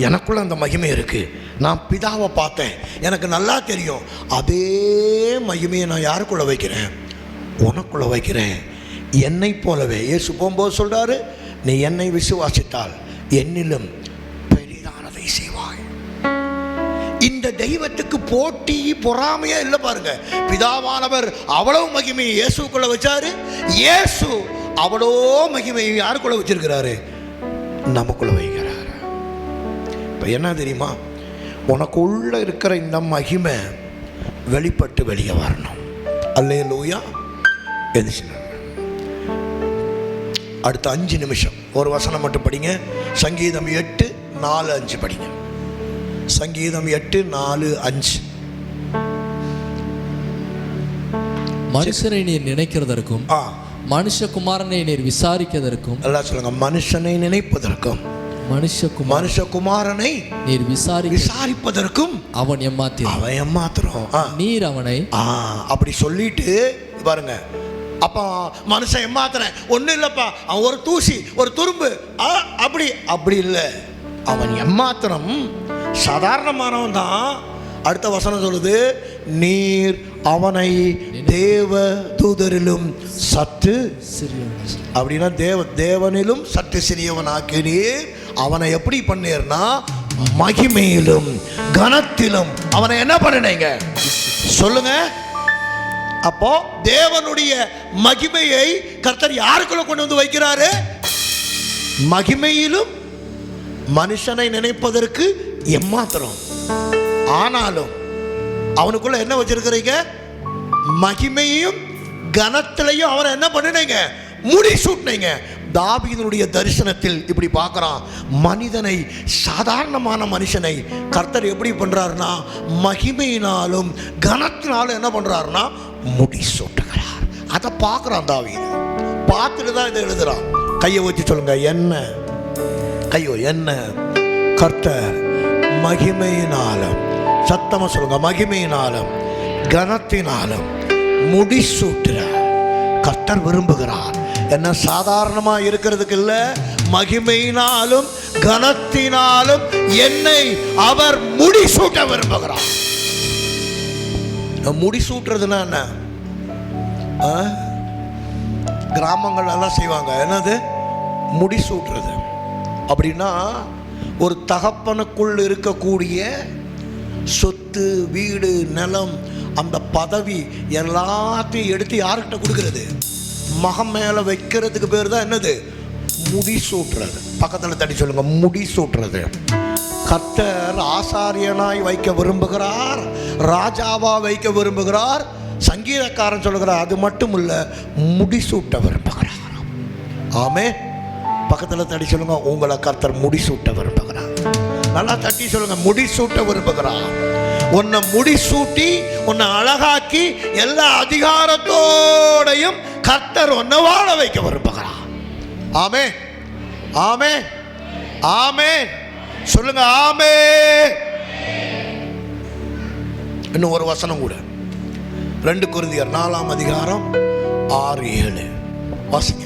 எனக்குள்ள அந்த மகிமை இருக்கு. நான் பிதாவை பார்த்தேன், எனக்கு நல்லா தெரியும். அதே மகிமையை நான் யாருக்குள்ள வைக்கிறேன்? உனக்குள்ள வைக்கிறேன். என்னை போலவே. இயேசு போகும்போது சொல்றாரு, நீ என்னை விசுவாசித்தால் என்னிலும் பெரிதானதை செய்வாய். இந்த தெய்வத்துக்கு போட்டி பொறாமையா இல்லை பாருங்க. பிதாவானவர் அவ்வளவு மகிமையை இயேசுக்குள்ள வச்சாரு. இயேசு அவ்வளோ மகிமையை யாருக்குள்ள வச்சிருக்கிறாரு? நமக்குள்ள வைக்கிறாரு. இப்போ என்ன தெரியுமா? உனக்குள்ள இருக்கிற இந்த மகிமை வெளிப்பட்டு வெளியே வரணும். அல்லேலூயா. அடுத்த 5 நிமிஷம் ஒரு வசனம் மட்டும் படிங்க. சங்கீதம் 8:4-5 படிங்க. சங்கீதம் 8:4-5.
மனுஷனை நீர் நினைக்கிறதற்கும் மனுஷகுமாரனை நீர் விசாரிக்கிறதற்கும். எல்லாம் சொல்லுங்க. மனுஷனை நினைப்பதற்கும் மனுஷகுமாரனை நீர் விசாரிப்பதற்கும் அவன் எம்மாத்திரம். நீர் அவனை அப்படி சொல்லிட்டு பாருங்க. அப்ப மனுஷன் எம்மாத்திரன் ஒன்றும் இல்லைப்பா, அவன் ஒரு தூசி, ஒரு துரும்பு, அப்படி இல்லை. அவன் எம்மாத்திரம் சாதாரணமானவன் தான். அடுத்த வசனம் சொல்லுது, நீர் அவனை தேவ தூதரிலும் சற்று சிறியவன். அப்படின்னா தேவனிலும் சற்று சிறியவன் ஆக்கினீர். அவனை எப்படி பண்ணீர்னா மகிமையிலும் கனத்திலும் அவனை என்ன பண்ணினீங்க சொல்லுங்க. அப்போ தேவனுடைய மகிமையை கர்த்தர் யாருக்குள்ள கொண்டு வந்து வைக்கிறாரு? மகிமையிலும் மனுஷனை நினைப்பதற்கு எம்மாத்திரம். ஆனாலும் அவனுக்குள்ள என்ன வச்சிருக்கிறீங்க? மகிமையும் கனத்திலையும் அவனை என்ன பண்ணினீங்க? முடிசூட்டினீங்க. தாவீதுடைய தரிசனத்தில் இப்படி பார்க்குறான். மனிதனை, சாதாரணமான மனுஷனை கர்த்தர் எப்படி பண்ணுறாருன்னா மகிமையினாலும் கனத்தினாலும் என்ன பண்ணுறாருன்னா முடிசூட்டுகிறார். அதை பார்க்குறான் தாவீது. பார்த்துட்டு தான் இதை எழுதுறான். கையை வச்சு சொல்லுங்க, என்ன கையோ என்ன கர்த்தர் மகிமையினாலும், சத்தமாக சொல்லுங்க, மகிமையினாலும் கனத்தினாலும் முடிசூட்டுற கர்த்தர் விரும்புகிறார். என்ன சாதாரணமாக இருக்கிறதுக்கு இல்லை, மகிமையினாலும் கனத்தினாலும் என்னை அவர் முடிசூட்ட விரும்புகிறார். முடிசூட்டுறதுன்னா என்ன? கிராமங்கள் எல்லாம் செய்வாங்க. என்னது முடிசூட்டுறது? அப்படின்னா ஒரு தகப்பனுக்குள் இருக்கக்கூடிய சொத்து, வீடு, நிலம், அந்த பதவி எல்லாத்தையும் எடுத்து யார்கிட்ட கொடுக்கறது? மகன் மேலே வைக்கிறதுக்கு பேர் தான் என்னது? முடிசூட்டுறது. பக்கத்தில் தட்டி சொல்லுங்க, முடிசூட்டுறது. கர்த்தர் ஆசாரியனாய் வைக்க விரும்புகிறார், ராஜாவா வைக்க விரும்புகிறார். சங்கீதக்காரன் சொல்லுகிறார், அது மட்டும் இல்லை, முடிசூட்ட விரும்புகிறார். ஆமே. பக்கத்தில் தட்டி சொல்லுங்க, உங்களை கர்த்தர் முடிசூட்ட விரும்புகிறார். நல்லா தட்டி சொல்லுங்க, முடிசூட்ட விரும்புகிறார். உன்னை முடிசூட்டி, உன்னை அழகாக்கி, எல்லா அதிகாரத்தோடையும் கர்த்தர் உன்னை வாழ வைக்க விரும்புகிறார். ஆமே, ஆமே, ஆமே. சொல்லுங்க, ஆமே. இன்னும் ஒரு வசனம் கூட, 2 கொரிந்தியர் 4:6-7 வாசிங்க.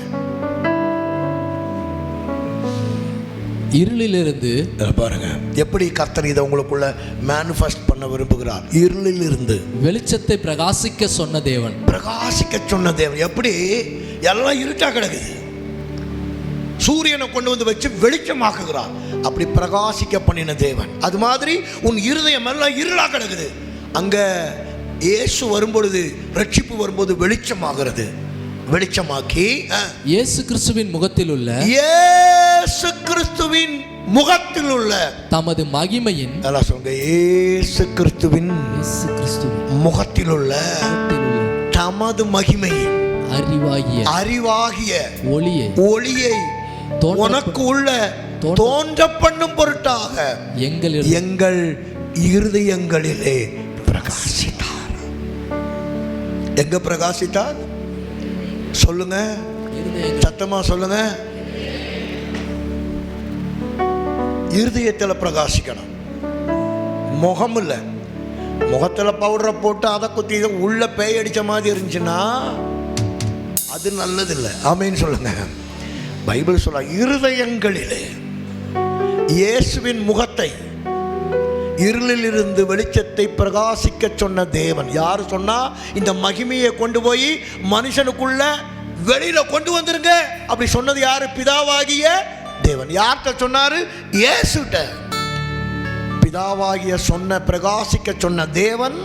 இருளிலிருந்து பாருங்க எப்படி கர்த்தர் இதை உங்களுக்குள்ள மேனிஃபெஸ்ட் பண்ண
பண்ண விரும்புகிறார். இருளில் இருந்து
வெளிச்சத்தை பிரகாசிக்க சொன்ன தேவன்.
பிரகாசிக்க சொன்ன தேவன். எப்படி? எல்லாம் இருட்டா கிடக்குது, சூரியனை கொண்டு வந்து வச்சு வெளிச்சமாக்குகிறார். அப்படி பிரகாசிக்க பண்ணின தேவன். அது மாதிரி உன் இருதயம் எல்லாம் இருளா கிடக்குது, அங்க இயேசு வரும்பொழுது, ரட்சிப்பு வரும்போது வெளிச்சமாகிறது. வெளிச்சமாக்கி
இயேசு கிறிஸ்துவின் முகத்தில் உள்ள,
இயேசு கிறிஸ்துவின் முகத்தில் உள்ள
தமது மகிமையின்,
எல்லாம் சொல்லுங்க, இயேசு கிறிஸ்துவின் முகத்தில் உள்ள தமது மகிமையின் அறிவாகிய ஒளியை உனக்கு உள்ள தோன்ற பண்ணும் பொருட்டாக எங்கள் இருதயங்களிலே பிரகாசித்தார். எங்க பிரகாசித்தார்? சொல்லுங்க, சத்தமா சொல்லுங்க. இருதயத்தில் பிரகாசிக்கணும். முகம் இல்ல, முகத்துல பவுடரை போட்டு அதை குத்தி உள்ள பேய் அடிச்ச மாதிரி இருந்துச்சுன்னா அது நல்லது இல்லை. ஆமேன்னு சொல்லுங்க. பைபிள் சொல்ல, இருதயங்களிலே இயேசுவின் முகத்தை, இருளில் இருந்து வெளிச்சத்தை பிரகாசிக்க சொன்ன தேவன். யார் சொன்னா? இந்த மகிமையை கொண்டு போய் மனுஷனுக்குள்ள வெளியில கொண்டு வந்துருங்க அப்படி சொன்னது யாரு? பிதாவாகிய தேவன். யார்கிட்ட சொன்னாரு? இயேசுட்ட. பிதாவாகிய சொன்ன, பிரகாசிக்க சொன்ன தேவன்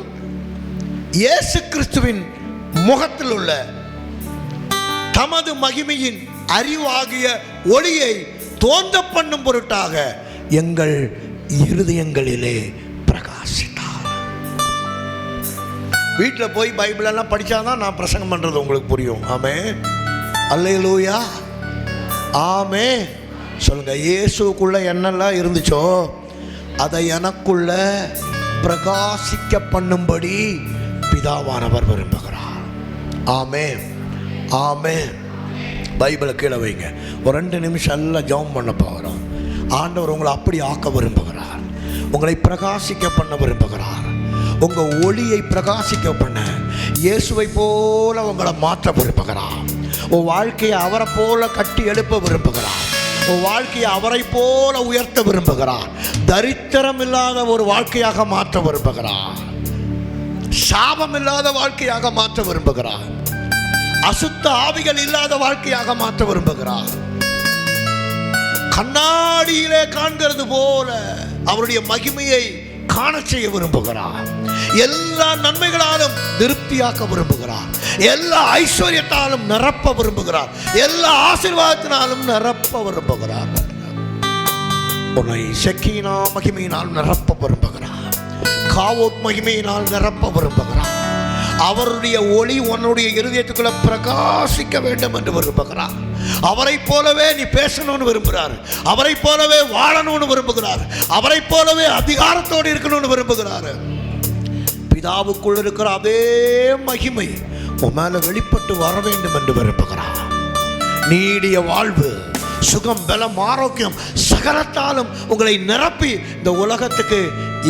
இயேசு கிறிஸ்துவின் முகத்தில் உள்ள தமது மகிமையின் அறிவாகிய ஒளியை தோன்ற பண்ணும் பொருட்டாக எங்கள் இருதயங்களிலே பிரகாசித்தார். வீட்டில் போய் பைபிள் எல்லாம் படிச்சாதான் நான் பிரசங்கம் பண்றது உங்களுக்கு புரியும். ஆமே, அல்லேலூயா, ஆமே. சொல்லுங்க, இயேசுக்குள்ள என்னெல்லாம் இருந்துச்சோ அதை எனக்குள்ள பிரகாசிக்க பண்ணும்படி பிதாவானவர் விரும்புகிறார். ஆமே, ஆமே. பைபிளை கீழே வைங்க. ஒரு 2 நிமிஷம் எல்லாம் ஜெபம் பண்ண போகிறோம். ஆண்டவர் உங்களை அப்படி ஆக்க விரும்புகிறார். உங்களை பிரகாசிக்க பண்ண விரும்புகிறார். உங்க ஒளியை பிரகாசிக்க பண்ண இயேசுவை போல உங்களை மாற்ற விரும்புகிறார். உன் வாழ்க்கையை அவரை போல கட்டி எழுப்ப விரும்புகிறார். உன் வாழ்க்கையை அவரை போல உயர்த்த விரும்புகிறார். தரித்திரம் இல்லாத ஒரு வாழ்க்கையாக மாற்ற விரும்புகிறார். சாபம் இல்லாத வாழ்க்கையாக மாற்ற விரும்புகிறார். அசுத்த ஆவிகள் இல்லாத வாழ்க்கையாக மாற்ற விரும்புகிறார். கண்ணாடியிலே காண்கிறது போல அவருடைய மகிமையை காண செய்ய விரும்புகிறார். எல்லா நன்மைகளாலும் திருப்தியாக்க விரும்புகிறார். எல்லா ஐஸ்வர்யத்தாலும் நிரப்ப விரும்புகிறார். எல்லா ஆசீர்வாதத்தினாலும் நிரப்ப விரும்புகிறார். உன்னை ஷெக்கீனா மகிமையினால் நிரப்ப விரும்புகிறார். காவோத் மகிமையினால் நிரப்ப விரும்புகிறார். அவருடைய ஒளி உன்னுடைய இருதயத்துக்குள்ள பிரகாசிக்க வேண்டும் என்று விரும்புகிறார். அவரை போலவே நீ பேசணும்னு விரும்புகிறார். அவரை போலவே வாழணும்னு விரும்புகிறார். அவரை போலவே அதிகாரத்தோடு இருக்கணும்னு விரும்புகிறார். பிதாவுக்குள் இருக்கிற அதே மகிமை உன் மேல வெளிப்பட்டு வர வேண்டும் என்று விரும்புகிறார். நீடிய வாழ்வு, சுகம், பலம், ஆரோக்கியம் சகலத்தாலும் உங்களை நிரப்பி இந்த உலகத்துக்கு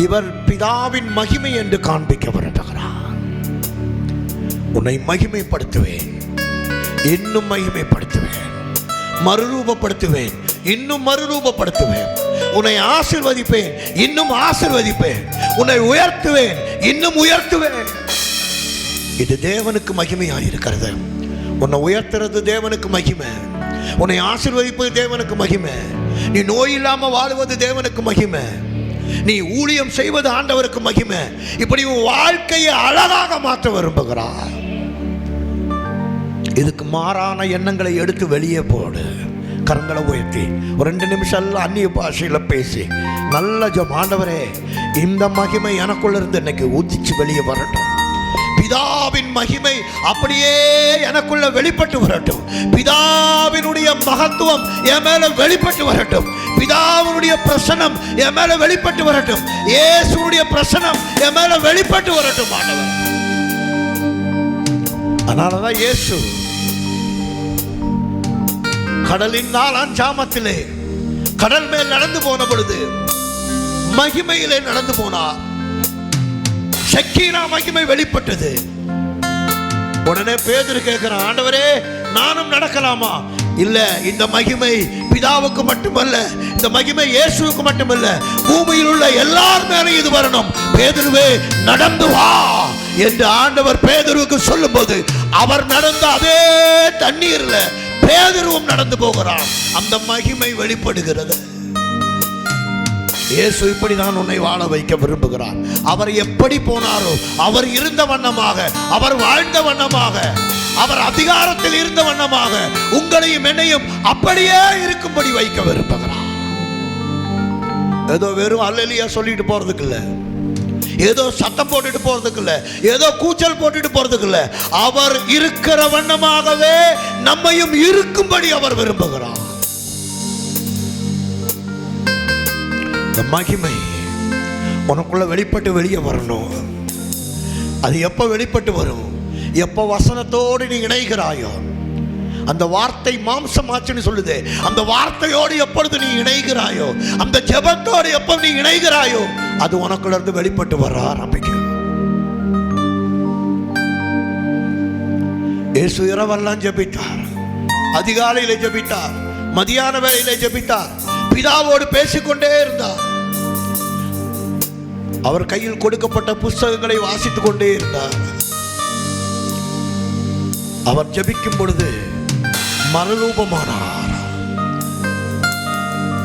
இவர் பிதாவின் மகிமை என்று காண்பிக்க விரும்புகிறார். உன்னை மகிமைப்படுத்துவேன், இன்னும் மகிமைப்படுத்துவேன், மறுரூபப்படுத்துவேன், இன்னும் மறுரூபப்படுத்துவேன். உன்னை ஆசீர்வதிப்பேன், இன்னும் ஆசீர்வதிப்பேன். உன்னை உயர்த்துவேன், இன்னும் உயர்த்துவேன். இது தேவனுக்கு மகிமையாயிருக்கிறது. உன்னை உயர்த்துறது தேவனுக்கு மகிமை. உன்னை ஆசீர்வதிப்பது தேவனுக்கு மகிமை. நீ நோய் இல்லாம வாழுவது தேவனுக்கு மகிமை. நீ ஊழியம் செய்வது ஆண்டவருக்கு மகிமை. இப்படி உன் வாழ்க்கையை அழகாக மாற்ற விரும்புகிறார். இதுக்கு மாறான எண்ணங்களை எடுத்து வெளியே போடு. கரங்களை உயர்த்தி ஒரு 2 நிமிஷம் எல்லாம் அந்நிய பாஷையில பேசி நல்ல ஜெபம். ஆண்டவரே, இந்த மகிமை எனக்குள்ள இருந்து இன்னைக்கு உதிச்சு வெளியே வரட்டும். பிதாவின் மகிமை அப்படியே எனக்குள்ள வெளிப்பட்டு வரட்டும். பிதாவினுடைய மகத்துவம் என் மேல வெளிப்பட்டு வரட்டும். பிதாவினுடைய பிரசன்னம் என் மேல வெளிப்பட்டு வரட்டும். இயேசுவுடைய பிரசன்னம் என் மேல வெளிப்பட்டு வரட்டும். ஆண்டவர், அதனாலதான் இயேசு கடலின் 4ஆம் ஜாமத்திலே கடல் மேல் நடந்து போன பொழுது மகிமையிலே நடந்து போனார். ஷெக்கீனா மகிமை வெளிப்பட்டது. உடனே பேதுரு கேட்கிறான், ஆண்டவரே, நானும் நடக்கலாமா? இல்ல, இந்த மகிமை பிதாவுக்கு மட்டுமல்ல, இந்த மகிமை இயேசுவுக்கு மட்டுமல்ல, பூமியில் உள்ள எல்லார் மேலும் இது வரணும். பேதுருவே நடந்து வா என்று ஆண்டவர் பேதுருவுக்கு சொல்லும்போது அவர் நடந்த அதே தண்ணீர்ல பேதுருவும் நடந்து போகிறான். அந்த மகிமை வெளிப்படுகிறது. இயேசு இப்படி நான் உன்னை வாழ வைக்க விரும்புகிறார். அவர் எப்படி போனாரோ, அவர் இருந்த வண்ணமாக, அவர் வாழ்ந்த வண்ணமாக, அவர் அதிகாரத்தில் இருந்த வண்ணமாக உங்களையும் என்னையும் அப்படியே இருக்கும்படி வைக்க விரும்புகிறார். ஏதோ வெறும் அல்லேலூயா சொல்லிட்டு போறதுக்கு இல்ல, ஏதோ சத்தம் போட்டுட்டு போறதுக்கு இல்ல, ஏதோ கூச்சல் போட்டுட்டு போறதுக்கு இல்ல, அவர் இருக்கிற வண்ணமாகவே நம்மையும் இருக்கும்படி அவர் விரும்புகிறார். இந்த மகிமை உனக்குள்ள வெளிப்பட்டு வெளியே வரணும். அது எப்போ வெளிப்பட்டு வரும்? எப்போ வசனத்தோடு நீ இணைகிறாயோ, அந்த வார்த்தை மாம்சமாச்சுன்னு சொல்லுது, அந்த வார்த்தையோடு எப்பொழுது நீ இணைகிறாயோ, அந்த ஜெபத்தோடு எப்போ நீ இணைகிறாயோ, அது உனக்குள்ள இருந்து வெளிப்பட்டு வர ஆரம்பிக்கும். இயேசு இரவெல்லாம் ஜெபித்தார், அதிகாலையில ஜெபித்தார், மதியான வேளையில ஜெபித்தார், பிதாவோடு பேசிக்கொண்டே இருந்தார். அவர் கையில் கொடுக்கப்பட்ட புஸ்தகங்களை வாசித்துக் கொண்டே இருந்தார். அவர் ஜெபிக்கும் பொழுது மறுரூபமானார்.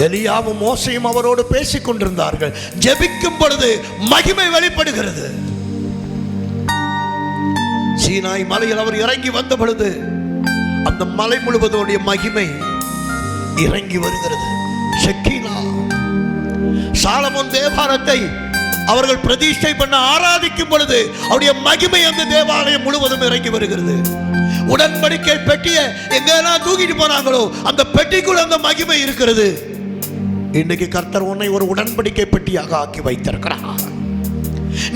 எலியாவும் மோசையும் அவரோடு பேசிக் கொண்டிருந்தார்கள். ஜெபிக்கும் பொழுது மகிமை வெளிப்படுகிறது. சீனாய் மலையில் அவர் இறங்கி வந்த பொழுது அந்த மலை முழுவதோடைய மகிமை இறங்கி வருகிறது. ஷெக்கீனா. சாலமோன் தேவாலயத்தை அவர்கள் பிரதிஷ்டை பண்ண ஆராதிக்கும் பொழுது அவருடைய மகிமை அந்த தேவாலயம் முழுவதும் இறங்கி வருகிறது. உடன்படிக்கை பெட்டியை எங்கெல்லாம் தூக்கிட்டு போனாங்களோ அந்த பெட்டிக்குள் அந்த மகிமை இருக்கிறது. இன்னைக்கு கர்த்தர் உன்னை ஒரு உடன்படிக்கை பெட்டியாக ஆக்கி வைத்திருக்கிறார்.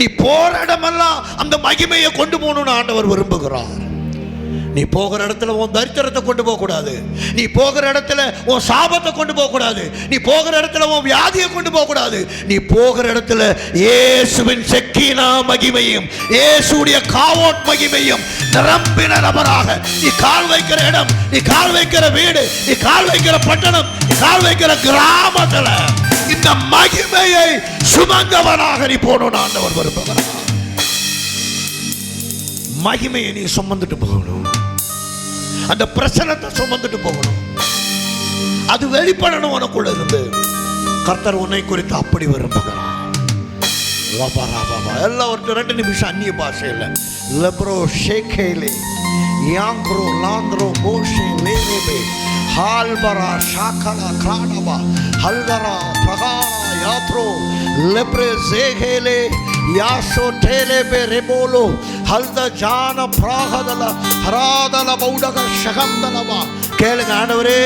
நீ போற இடமெல்லாம் அந்த மகிமையை கொண்டு போகணும்னு ஆண்டவர் விரும்புகிறார். நீ போகிற இடத்துல உன் தரித்திரத்தை கொண்டு போக கூடாது. நீ போகிற இடத்துல உன் சாபத்தை கொண்டு போக கூடாது. நீ போகிற இடத்துல உன் வியாதியை கொண்டு போக கூடாது. நீ போகிற இடத்துல இயேசுவின் ஷெக்கீனா மகிமையும் இயேசுடைய காவோட் மகிமையும் நிரம்பின நபராக நீ கால் வைக்கிற இடம், நீ கால் வைக்கிற வீடு, நீ கால் வைக்கிற பட்டணம், நீ கால் வைக்கிற கிராமத்துல இந்த மகிமையை சுமந்தவனாக நீ போகணும்னு ஆண்டவர் விரும்புகிறார். மகிமையை நீ சுமந்துட்டு போகணும். அந்த பிரசனத்தை சுமந்துட்டு போகணும். அது வெளிப்படணும் உனக்குள்ள இருந்து. கர்த்தர் உன்னை குறித்து அப்படி விரும்புகிறார். எல்லாம் ஒரு 2 நிமிஷம் அந்நிய பாஷையில் லெப்ரோ ஷேகேலே யாங்க்ரோ லாந்த்ரோ போஷே லேரேபே ஹால்பரா ஷாகலா கிராடவா ஹல்தரா பிரகாரா யாத்ரோ லெப்ரே ஜேகேலே யாசோ டேலேபே ரெபோலோ ஹல்த ஜான பிராகதல ஹராதல பௌடக ஷகந்தலவா. கேளுங்க, ஆண்டவரே,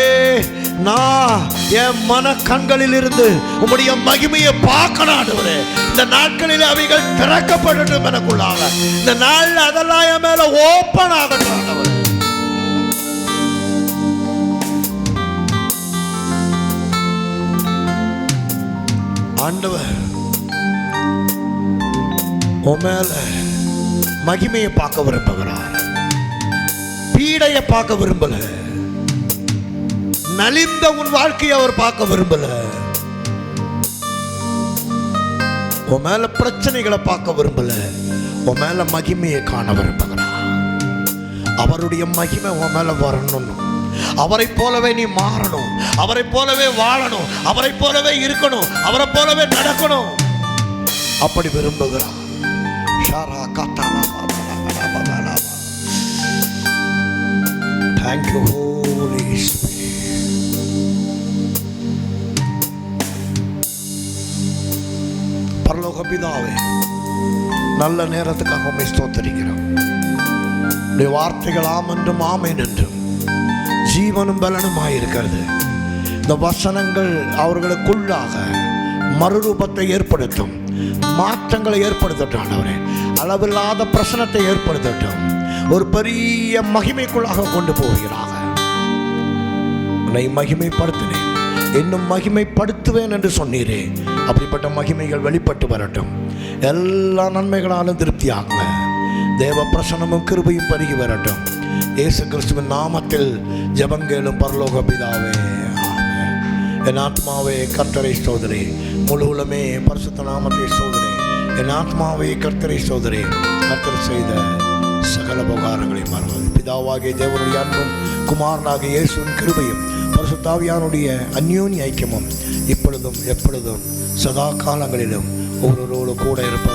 நான் என் மன கண்களில் இருந்து உம்முடைய மகிமையை பார்க்கணும் ஆண்டவரே. இந்த நாட்களில் அவைகள் திறக்கப்படட்டும் எனக்குள்ளாக. இந்த நாள் அதெல்லாம் என் மேல ஓப்பன் ஆகட்டும் ஆண்டவரே. ஆண்டவர் உன் மேல மகிமையை பார்க்க விரும்புகிறார். பீடையை பார்க்க விரும்பல. நலிந்த உன் வாழ்க்கையை அவர் பார்க்க விரும்பல. உன் மேல பிரச்சனைகளை பார்க்க விரும்பல. உன் மேல மகிமையை காண விரும்புகிறார். அவருடைய மகிமை உன் மேல வரணும். அவரை போலவே நீ மாறணும். அவரை போலவே வாழணும். அவரை போலவே இருக்கணும். அவரை போலவே நடக்கணும். அப்படி விரும்புகிறார். Thank you, Holy Spirit. பரலோக பிதாவே, நல்ல நேரத்துக்காக உம்மை ஸ்தோத்திரிக்கிறோம். உடைய வார்த்தைகள் ஆம் என்றும் ஆமென் என்றும் ஜீவனும் பலனுமாயிருக்கிறது. இந்த வசனங்கள் அவர்களுக்குள்ளாக மறுரூபத்தை ஏற்படுத்தும், மாற்றங்களை ஏற்படுத்தட்டும் ஆண்டவரே. அளவில்லாத பிரசனத்தை ஏற்படுத்தட்டும். ஒரு பெரிய மகிமைக்குள்ளாக கொண்டு போகிறாங்க. உன்னை மகிமைப்படுத்தினேன், இன்னும் மகிமைப்படுத்துவேன் என்று சொன்னீரே. அப்படிப்பட்ட மகிமைகள் வெளிப்பட்டு வரட்டும். எல்லா நன்மைகளாலும் திருப்தியாகுங்க. தேவ பிரசனமும் கிருபையும் பருகி வரட்டும். இயேசு கிறிஸ்துவின் நாமத்தில் ஜெபங்கேளும் பரலோக பிதாவே. ஆமென். என் ஆத்மாவே கர்த்தரை ஸ்தோத்திரி, முழு உலகமே பரிசுத்த நாமத்தை ஸ்தோத்திரி. என் ஆத்மாவே கர்த்தரை ஸ்தோத்திரி, கர்த்தர் செய்த சகல உபகாரங்களை மறவாது. பிதாவாகிய தேவனுடைய அன்பும் குமாரனாகிய இயேசுவின் கிருபையும் பரிசுத்த ஆவியானுடைய அந்யோன்ய ஐக்கியமும் இப்பொழுதும் எப்பொழுதும் சதா காலங்களிலும் ஒவ்வொருவரோடு கூட இருப்ப